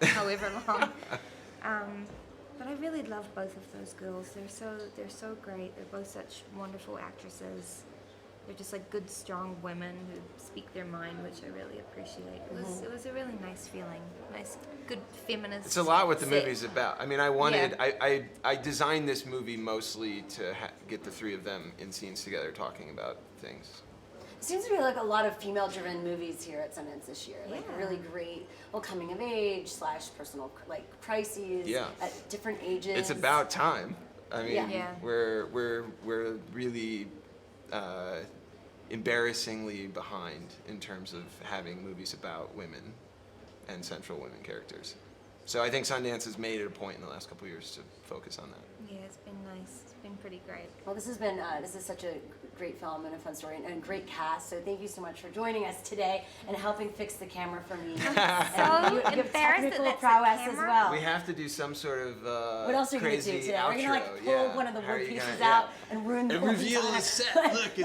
however long." But I really love both of those girls. They're so great. They're both such wonderful actresses. They're just like good, strong women who speak their mind, which I really appreciate. It was a really nice feeling. Nice, good feminist. It's a lot what the sit. movie's about. I mean, I designed this movie mostly to get the three of them in scenes together talking about things. It seems to be like a lot of female-driven movies here at Sundance this year. Like really great, coming of age / personal crises at different ages. It's about time. I mean, Yeah. we're really embarrassingly behind in terms of having movies about women and central women characters. So I think Sundance has made it a point in the last couple of years to focus on that. Yeah, it's been nice. It's been pretty great. Well, this is such a great film and a fun story and a great cast. So thank you so much for joining us today and helping fix the camera for me. So you have embarrassed technical that that's a prowess as camera? well. We have to do some sort of What else are you gonna do crazy today? outro. We're gonna pull one of the How are wood you pieces gonna- out and ruin the And whole reveal entire- the set. Look,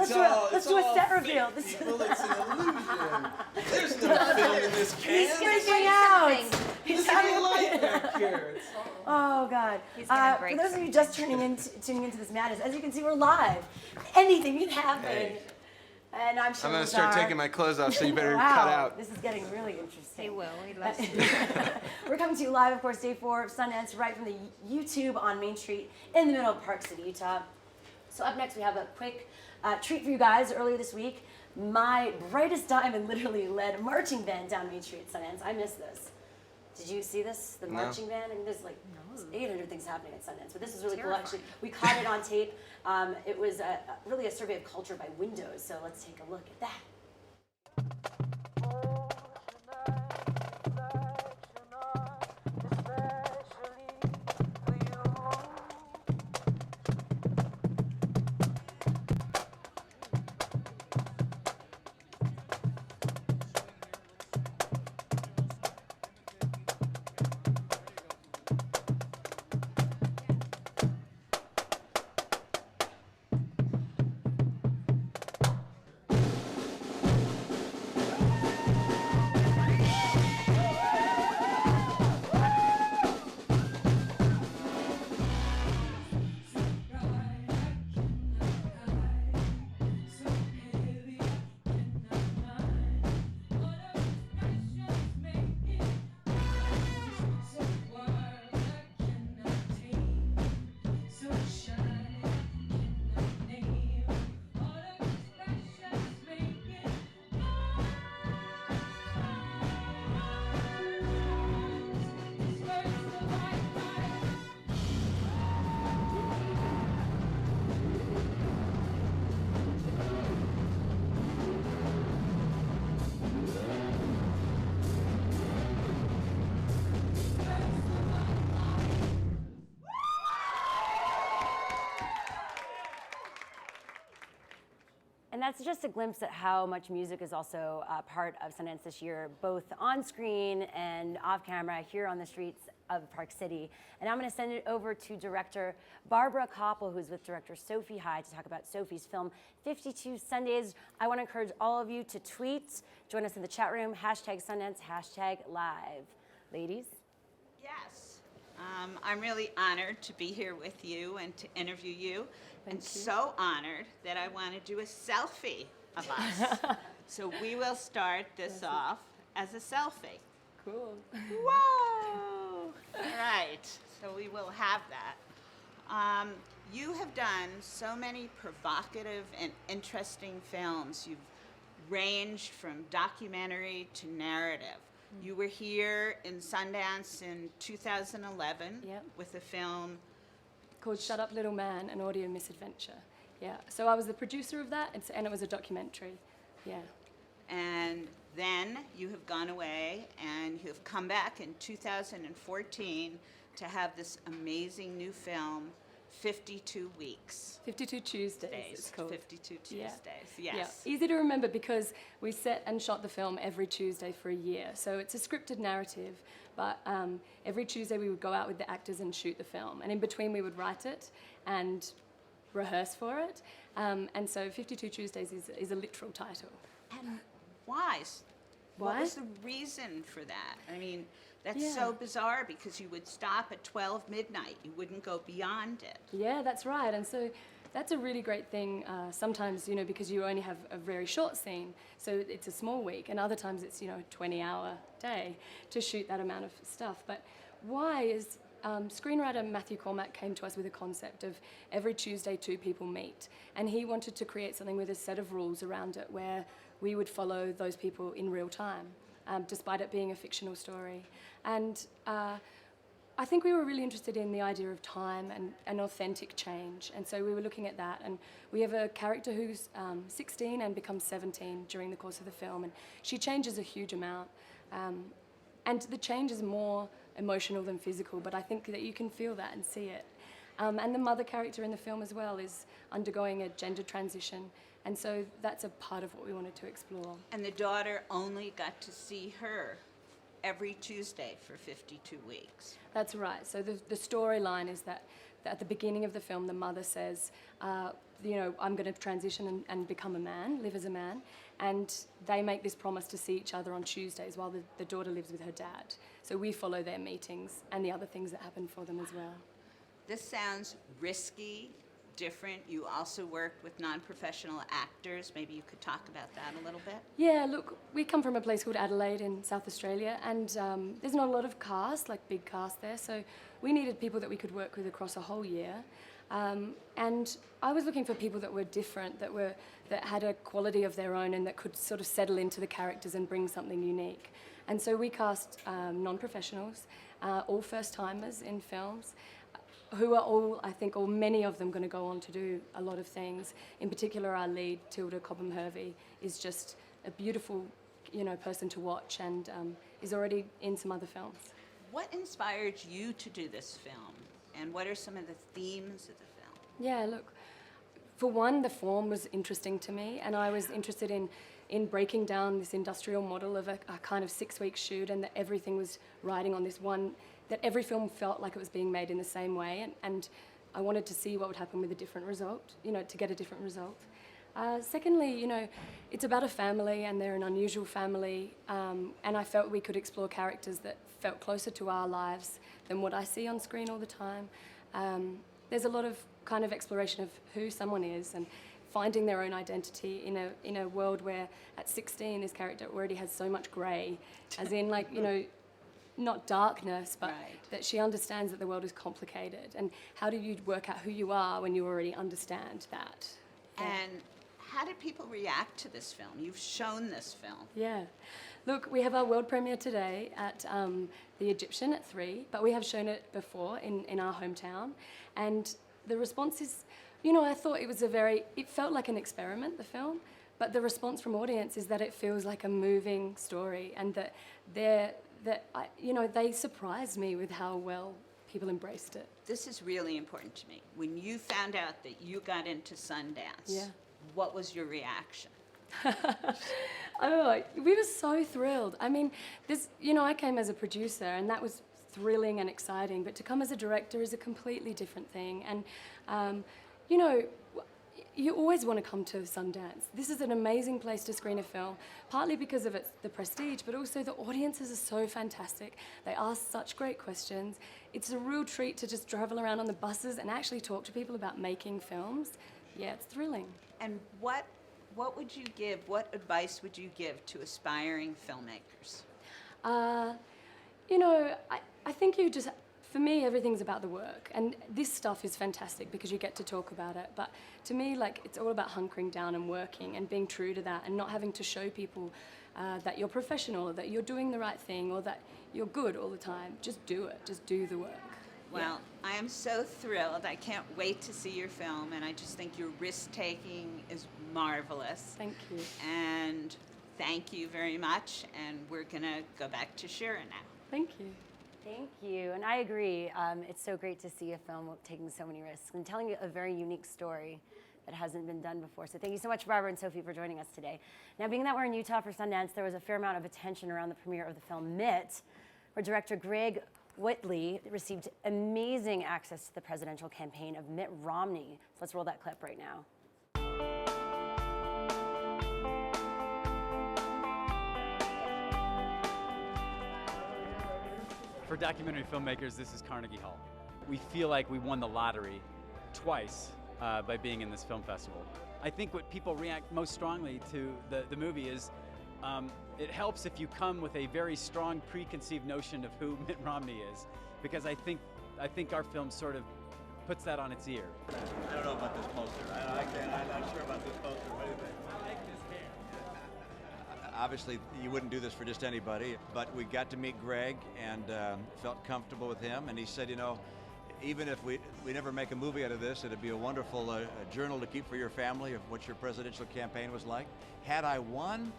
Let's do a set reveal. This is it's an illusion. There's no film in this can. He's freaking out. He's Look at the light back here. It's Oh God! He's gonna For break those of you just tuning into this madness, as you can see, we're live. Anything can happen. Hey. And I'm Shira I'm gonna start Lazar. taking my clothes off, so you better Wow, cut out. This is getting really interesting. He will. He loves it. We're coming to you live, of course, day 4 of Sundance, right from the YouTube on Main Street in the middle of Park City, Utah. So up next, we have a quick treat for you guys. Earlier this week, my brightest diamond literally led marching band down Main Street at Sundance. I missed this. Did you see this? The No. marching band? I mean, there's 800 things happening at Sundance, but this is really cool. Actually, we caught it on tape. It was really a survey of culture by Windows. So let's take a look at that. that's just a glimpse at how much music is also part of Sundance this year, both on screen and off camera here on the streets of Park City. And I'm going to send it over to director Barbara Koppel, who's with director Sophie High, to talk about Sophie's film 52 Sundays. I want to encourage all of you to tweet, join us in the chat room, #Sundance, #live. Ladies? Yes. I'm really honored to be here with you and to interview you. And so honored that I want to do a selfie of us. So we will start this off as a selfie. Cool. Whoa! All right. So we will have that. You have done so many provocative and interesting films. You've ranged from documentary to narrative. You were here in Sundance in 2011 with a film called Shut Up Little Man, An Audio Misadventure. Yeah, so I was the producer of that, and it was a documentary. Yeah. And then you have gone away and you have come back in 2014 to have this amazing new film, 52 Weeks. 52 Tuesdays, it's called. 52 Tuesdays, yes. Yeah. Easy to remember because we set and shot the film every Tuesday for a year. So it's a scripted narrative, but every Tuesday we would go out with the actors and shoot the film. And in between we would write it and rehearse for it. And so 52 Tuesdays is a literal title. And why? What Why? was the reason for that? I mean, that's so bizarre because you would stop at 12 midnight. You wouldn't go beyond it. Yeah, that's right. And so that's a really great thing sometimes, because you only have a very short scene. So it's a small week. And other times it's, a 20-hour day to shoot that amount of stuff. But why is screenwriter Matthew Cormack came to us with a concept of every Tuesday 2 people meet. And he wanted to create something with a set of rules around it where we would follow those people in real time, despite it being a fictional story. And I think we were really interested in the idea of time and authentic change. And so we were looking at that. And we have a character who's 16 and becomes 17 during the course of the film. And she changes a huge amount. And the change is more emotional than physical, but I think that you can feel that and see it. And the mother character in the film as well is undergoing a gender transition. And so that's a part of what we wanted to explore. And the daughter only got to see her every Tuesday for 52 weeks. That's right. So the storyline is that at the beginning of the film, the mother says, I'm going to transition and become a man, live as a man. And they make this promise to see each other on Tuesdays while the daughter lives with her dad. So we follow their meetings and the other things that happen for them as well. This sounds risky, different. You also worked with non-professional actors. Maybe you could talk about that a little bit. Yeah, look, we come from a place called Adelaide in South Australia, and there's not a lot of cast, like big cast there, so we needed people that we could work with across a whole year. And I was looking for people that were different, that had a quality of their own and that could sort of settle into the characters and bring something unique. And so we cast non-professionals, all first-timers in films, who are all, I think, or many of them going to go on to do a lot of things. In particular, our lead, Tilda Cobham-Hervey, is just a beautiful, person to watch and is already in some other films. What inspired you to do this film? And what are some of the themes of the film? Yeah, look, for one, the form was interesting to me, and I was interested in breaking down this industrial model of a kind of 6-week shoot, and that everything was riding on this one, that every film felt like it was being made in the same way, and I wanted to see what would happen with a different result, to get a different result. Secondly, it's about a family, and they're an unusual family, and I felt we could explore characters that felt closer to our lives than what I see on screen all the time. There's a lot of kind of exploration of who someone is and finding their own identity in a world where at 16 this character already has so much grey, as in not darkness, but that she understands that the world is complicated. And how do you work out who you are when you already understand that? Yeah. And how did people react to this film? You've shown this film. Yeah. Look, we have our world premiere today at the Egyptian at 3, but we have shown it before in our hometown. And the response is, I thought it felt like an experiment, the film, but the response from audience is that it feels like a moving story, and that they surprised me with how well people embraced it. This is really important to me. When you found out that you got into Sundance, what was your reaction? I don't know, like, we were so thrilled. I mean, this, you know, I came as a producer, and that was thrilling and exciting, but to come as a director is a completely different thing. And, you know, you always want to come to Sundance. This is an amazing place to screen a film, partly because of the prestige, but also the audiences are so fantastic. They ask such great questions. It's a real treat to just travel around on the buses and actually talk to people about making films. Yeah, it's thrilling. And what would you give, what advice would you give to aspiring filmmakers? You know, I think you just, for me, everything's about the work. And this stuff is fantastic because you get to talk about it. But to me, like, it's all about hunkering down and working and being true to that and not having to show people that you're professional, or that you're doing the right thing, or that you're good all the time. Just do it. Just do the work. Well, I am so thrilled. I can't wait to see your film, and I just think your risk-taking is marvelous. Thank you. And thank you very much, and we're gonna go back to Shira now. Thank you. Thank you, and I agree. It's so great to see a film taking so many risks and telling a very unique story that hasn't been done before. So thank you so much, Barbara and Sophie, for joining us today. Now, being that we're in Utah for Sundance, there was a fair amount of attention around the premiere of the film Mitt, where director Greg Whitley received amazing access to the presidential campaign of Mitt Romney. So let's roll that clip right now. For documentary filmmakers, this is Carnegie Hall. We feel like we won the lottery twice by being in this film festival. I think what people react most strongly to the movie is it helps if you come with a very strong preconceived notion of who Mitt Romney is, because I think our film sort of puts that on its ear. I don't know about this poster. I'm not sure about this poster. What do you think? I like this hair. Obviously, you wouldn't do this for just anybody, but we got to meet Greg and felt comfortable with him, and he said, you know, even if we never make a movie out of this, it'd be a wonderful journal to keep for your family of what your presidential campaign was like. Had I won,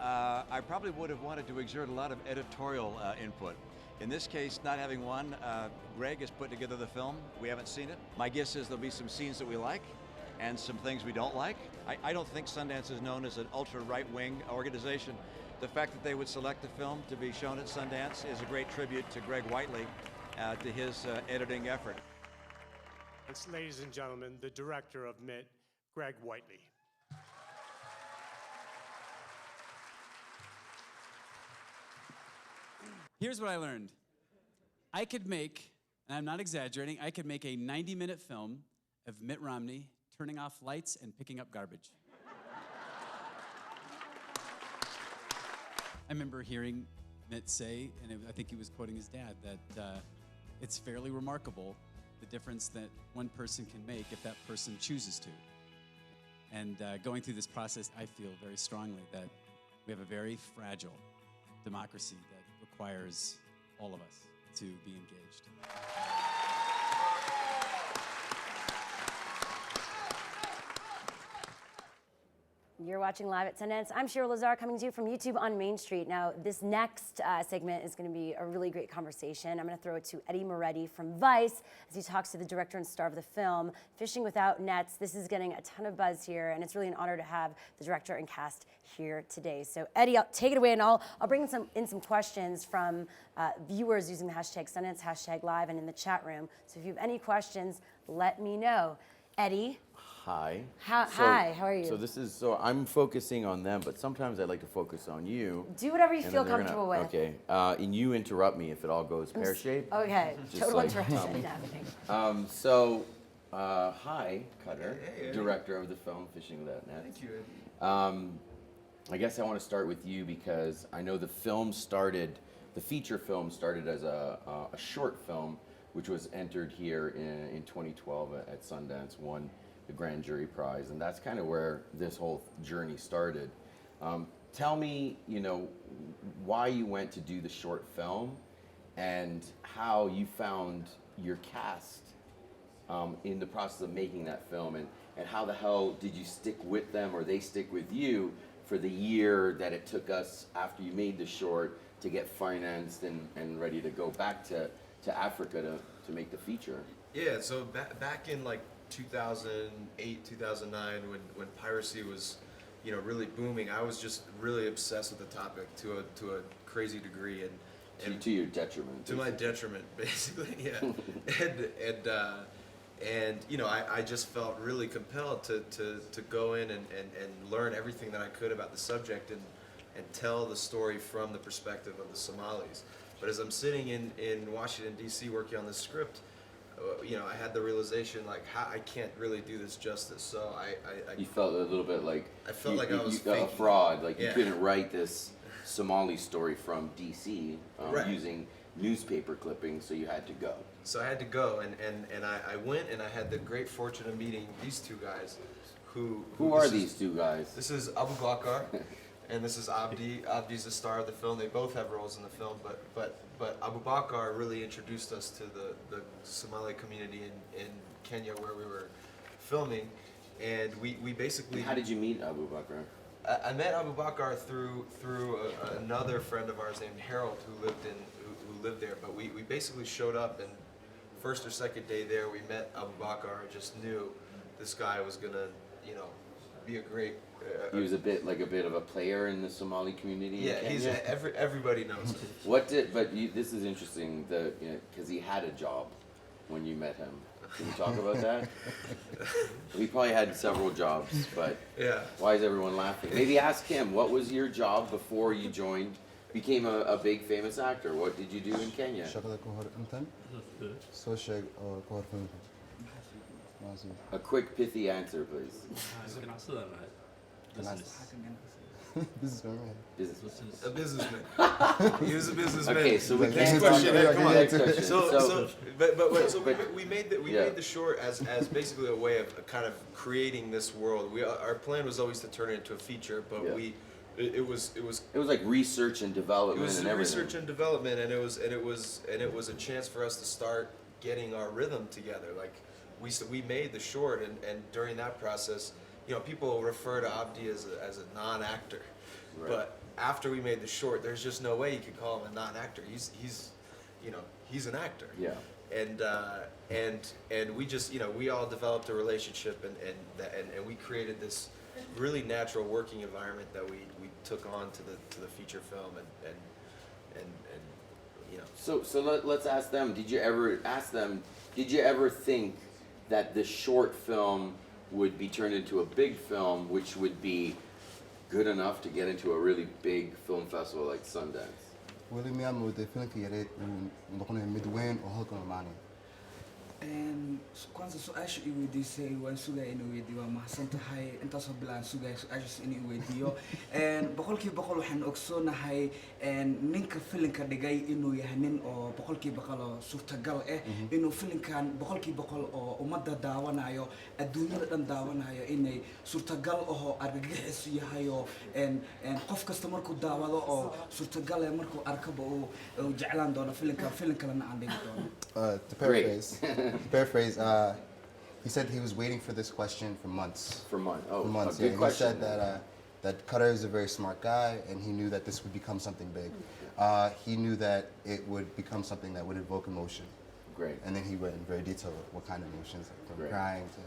I probably would have wanted to exert a lot of editorial input. In this case, not having won, Greg has put together the film. We haven't seen it. My guess is there'll be some scenes that we like and some things we don't like. I don't think Sundance is known as an ultra right-wing organization. The fact that they would select the film to be shown at Sundance is a great tribute to Greg Whitley, to his editing effort. It's, ladies and gentlemen, the director of Mitt, Greg Whitley. Here's what I learned. I could make, and I'm not exaggerating, I could make a 90-minute film of Mitt Romney turning off lights and picking up garbage. I remember hearing Mitt say, and I think he was quoting his dad, that it's fairly remarkable the difference that one person can make if that person chooses to. And going through this process, I feel very strongly that we have a very fragile democracy that requires all of us to be engaged. You're watching Live at Sundance. I'm Shira Lazar, coming to you from YouTube on Main Street. Now, this next segment is going to be a really great conversation. I'm going to throw it to Eddy Moretti from Vice as he talks to the director and star of the film, Fishing Without Nets. This is getting a ton of buzz here, and it's really an honor to have the director and cast here today. So, Eddy, I'll take it away, and I'll bring in some questions from viewers using the hashtag Sundance, hashtag Live, and in the chat room. So if you have any questions, let me know. Eddy? Hi. Hi, how are you? So I'm focusing on them, but sometimes I like to focus on you. Do whatever you feel comfortable with. Okay, and you interrupt me if it all goes pear-shaped. Okay, total interruption. Hi, Cutter, director of the film Fishing Without Nets. Thank you. I guess I want to start with you because I know the feature film started as a short film, which was entered here in 2012 at Sundance, won the Grand Jury Prize, and that's kind of where this whole journey started. Tell me, why you went to do the short film and how you found your cast in the process of making that film, and how the hell did you stick with them or they stick with you for the year that it took us after you made the short to get financed and ready to go back to Africa to make the feature? Yeah, so back in like 2008, 2009, when piracy was, you know, really booming, I was just really obsessed with the topic to a crazy degree, and to your detriment. To my detriment, basically, yeah. And you know, I just felt really compelled to go in and learn everything that I could about the subject and tell the story from the perspective of the Somalis. But as I'm sitting in Washington, D.C. working on this script, you know, I had the realization, like, I can't really do this justice. So I You felt a little bit like I felt like I was a faking. fraud. Like you Yeah. couldn't write this Somali story from D.C. Right. using newspaper clippings, so you had to go. So I had to go, and I went, and I had the great fortune of meeting these two guys. Who are this these two guys? This is Abu Bakr, and this is Abdi. Abdi's the star of the film. They both have roles in the film, but Abu Bakr really introduced us to the Somali community in Kenya where we were filming, and we basically. How did you meet Abu Bakr? I met Abu Bakr through another friend of ours named Harold who lived there. But we basically showed up, and first or second day there, we met Abu Bakr. I just knew this guy was gonna, you know, be a great. He was a bit of a player in the Somali community. Yeah, in he's Kenya. everybody knows him. This is interesting, because he had a job when you met him. Can you talk about that? He probably had several jobs, but yeah. Why is everyone laughing? Maybe ask him, what was your job before you became a big famous actor? What did you do in Kenya? A quick pithy answer, please. A businessman. He was a businessman. Okay, so we Next can't. question. Come on. Next question. So we made the short as basically a way of kind of creating this world. Our plan was always to turn it into a feature, but it was like research and development. It was and everything. research and development, and it was a chance for us to start getting our rhythm together. Like we made the short, and during that process, you know, people refer to Abdi as a non-actor, Right. but after we made the short, there's just no way you could call him a non-actor. He's an actor. Yeah. And we just, you know, we all developed a relationship, and we created this really natural working environment that we took on to the feature film, and you know. So let's ask them. Did you ever think that the short film would be turned into a big film, which would be good enough to get into a really big film festival like Sundance? Kwanza su-aasha i weydiisay waan sugaya inuu weydiiyo waa mahadsan tahay intaasoo bilaan sugaya su-aashaas inuu weydiiyo boqolkiiba boqol waxaan ogsoonahay ninka filinka dhigay inuu yahay nin oo boqolkiiba boqol oo suurtagal ah inuu filinkan boqolkiiba boqol oo ummadda daawanayo adduunyada dhan daawanayo inay suurtagal ahoo argagixis yahay oo qof kasta markuu daawado oo suurtagal markuu arkaba uu jeclaan doono filinkan filin kalena aan dhigi doono. To paraphrase, he said he was waiting for this question for months. For months. Oh, for months. a good Yeah. question. He said that Cutter is a very smart guy, and he knew that this would become something big. He knew that it would become something that would evoke emotion. Great. And then he went in very detail what kind of emotions, from Great. crying to.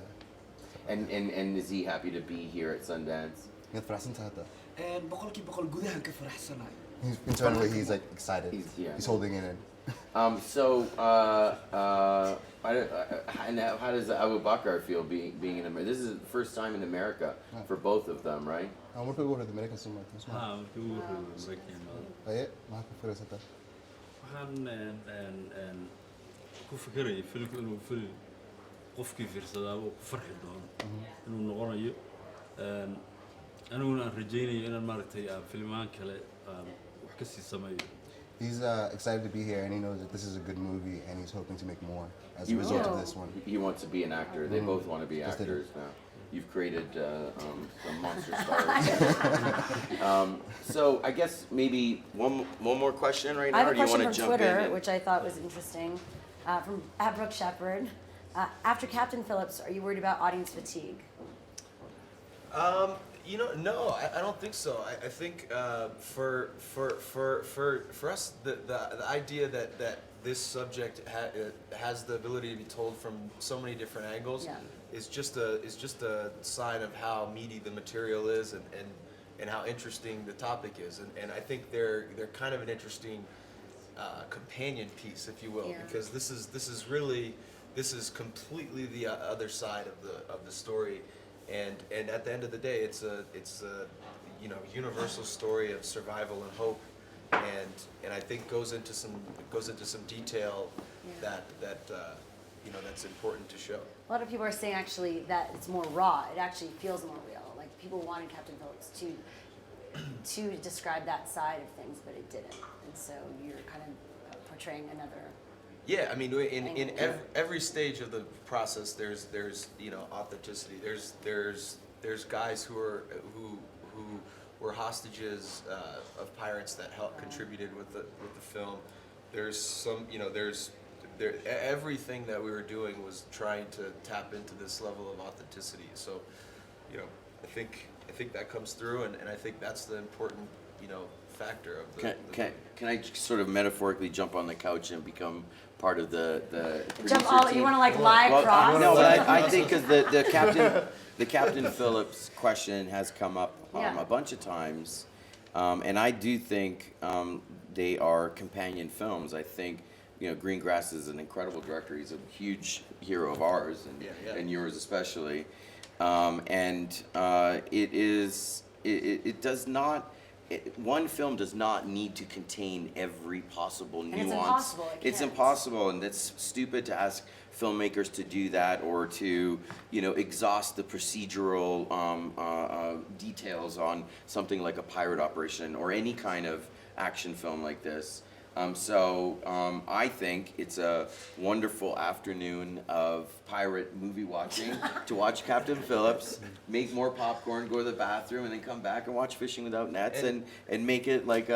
And is he happy to be here at Sundance? boqolkiiba boqol gudahan ka faraxsanahay. Internally, he's like excited. He's holding it in. How does Abu Bakr feel being in America? This is the first time in America for both of them, right? We're going to the American cinema. waxaan ku fikiray filmku inuu film qofkii fiirsadaa uu ku farxi doono inuu noqonayo aniguna aan rajaynayo inaan maaragtay filmaan kale wax ka sii sameeyo. He's excited to be here, and he knows that this is a good movie, and he's hoping to make more as a result of this one. He wants to be an actor. They both want to be actors now. You've created some monster stars. So I guess maybe one more question right now, I have or a do you want question to from jump in? Twitter, which I thought was interesting, from @Brooke Shepherd. After Captain Phillips, are you worried about audience fatigue? No, I don't think so. I think for us, the idea that this subject has the ability to be told from so many different angles is just a sign of how meaty the material is and how interesting the topic is. And I think they're kind of an interesting companion piece, if you will, because this is completely the other side of the story. And at the end of the day, it's a universal story of survival and hope, and I think goes into some detail that's important to show. A lot of people are saying actually that it's more raw. It actually feels more real. Like people wanted Captain Phillips to describe that side of things, but it didn't. And so you're kind of portraying another. Yeah, I mean, in every stage of the process, there's authenticity. There's guys who were hostages of pirates that contributed with the film. There's some, everything that we were doing was trying to tap into this level of authenticity. So, I think that comes through, and I think that's the important, factor of the Can I sort of metaphorically jump on the couch and become part of the jump all team? You want to like lie cross? No, but I think because the Captain Phillips question has come up a bunch of times, and I do think they are companion films. I think Greengrass is an incredible director. He's a huge hero of ours and yours especially, and it does not. One film does not need to contain every possible nuance. And it's impossible. It's impossible, and it's stupid to ask filmmakers to do that or to, exhaust the procedural details on something like a pirate operation or any kind of action film like this. I think it's a wonderful afternoon of pirate movie watching to watch Captain Phillips, make more popcorn, go to the bathroom, and then come back and watch Fishing Without Nets and make it like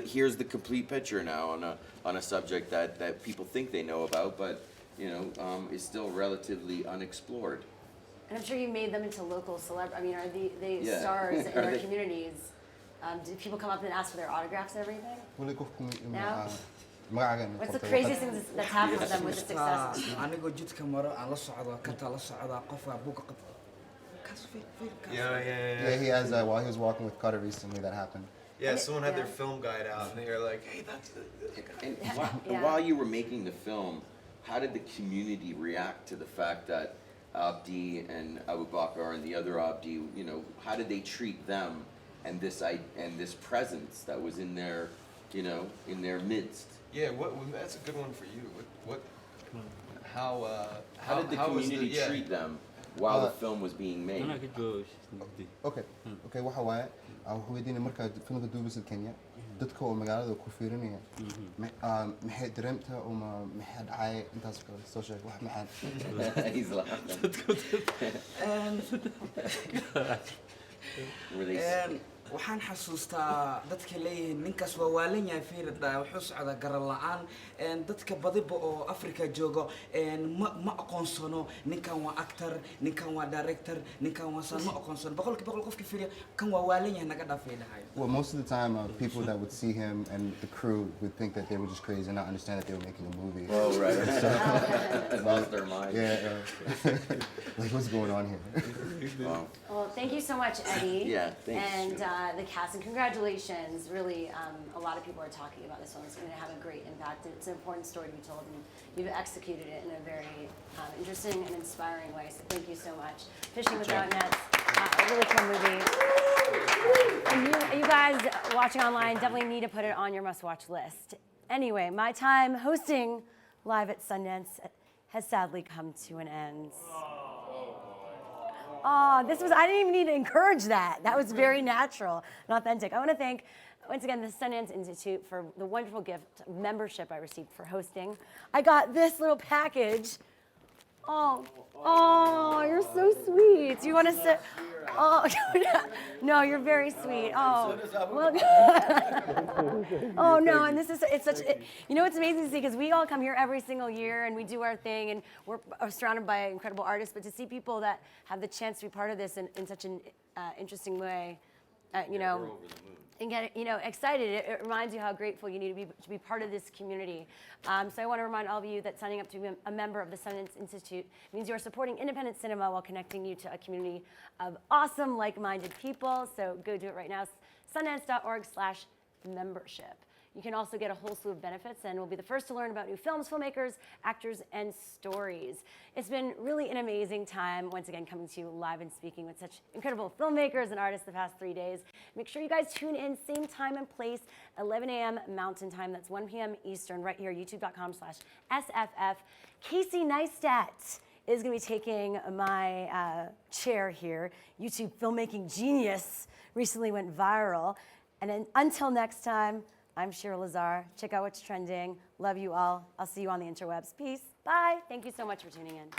here's the complete picture now on a subject that people think they know about, but is still relatively unexplored. And I'm sure you made them into local celebrities. I mean, are they stars in their communities? Do people come up and ask for their autographs and everything? No? What's the craziest thing that's happened to them with the success? Yeah, he has while he was walking with Cutter recently, that happened. Yeah, someone had their film guide out, and they were like, "Hey, that's." And while you were making the film, how did the community react to the fact that Abdi and Abu Bakr and the other Abdi, how did they treat them and this presence that was in their, in their midst? Yeah, that's a good one for you. How did the community treat them while the film was being made? Okay, waxa waaye hooyadiina markaad filmka duubisad Kenya dadka oo magaalada ku fiirinaya maxay dareemta oo maxay dhacay intaas kale soo sheeg wax maxaan He's laughing. waxaan xasuustaa dadka leeyihiin ninkaas waa waalan yahay fiirada wuxuu socdaa garan la'aan dadka badiba oo Afrika joogo ma aqoonsano ninkan waa actor ninkan waa director ninkan waa san ma aqoonsano boqolkiiba boqol qofkii fiiriya kan waa waalan yahay naga dhaafay dhahay. Well, most of the time, people that would see him and the crew would think that they were just crazy and not understand that they were making a movie. Oh, right. So, lost their mind. Yeah. Like, what's going on here? Wow. Well, thank you so much, Eddy. Yeah, thanks. And the cast, and congratulations. Really, a lot of people are talking about this one. It's going to have a great impact. It's an important story to be told, and you've executed it in a very interesting and inspiring way. So thank you so much. Fishing Without Nets, a really cool movie. And you guys watching online definitely need to put it on your must-watch list. Anyway, my time hosting live at Sundance has sadly come to an end. Oh, I didn't even need to encourage that. That was very natural and authentic. I want to thank, once again, the Sundance Institute for the wonderful gift membership I received for hosting. I got this little package. Oh, you're so sweet. Do you want to sit? Oh, no, you're very sweet. Oh, well, Oh no, and it's such, you know, it's amazing to see because we all come here every single year and we do our thing and we're surrounded by incredible artists, but to see people that have the chance to be part of this in such an interesting way, you know, and get excited. It reminds you how grateful you need to be part of this community. So I want to remind all of you that signing up to be a member of the Sundance Institute means you are supporting independent cinema while connecting you to a community of awesome, like-minded people. So go do it right now. Sundance.org/membership. You can also get a whole slew of benefits and will be the first to learn about new films, filmmakers, actors, and stories. It's been really an amazing time, once again, coming to you live and speaking with such incredible filmmakers and artists the past 3 days. Make sure you guys tune in, same time and place, 11 a.m. Mountain Time. That's 1 p.m. Eastern, right here, youtube.com/SFF. Casey Neistat is going to be taking my chair here. YouTube filmmaking genius recently went viral. And then until next time, I'm Shira Lazar. Check out what's trending. Love you all. I'll see you on the interwebs. Peace. Bye. Thank you so much for tuning in.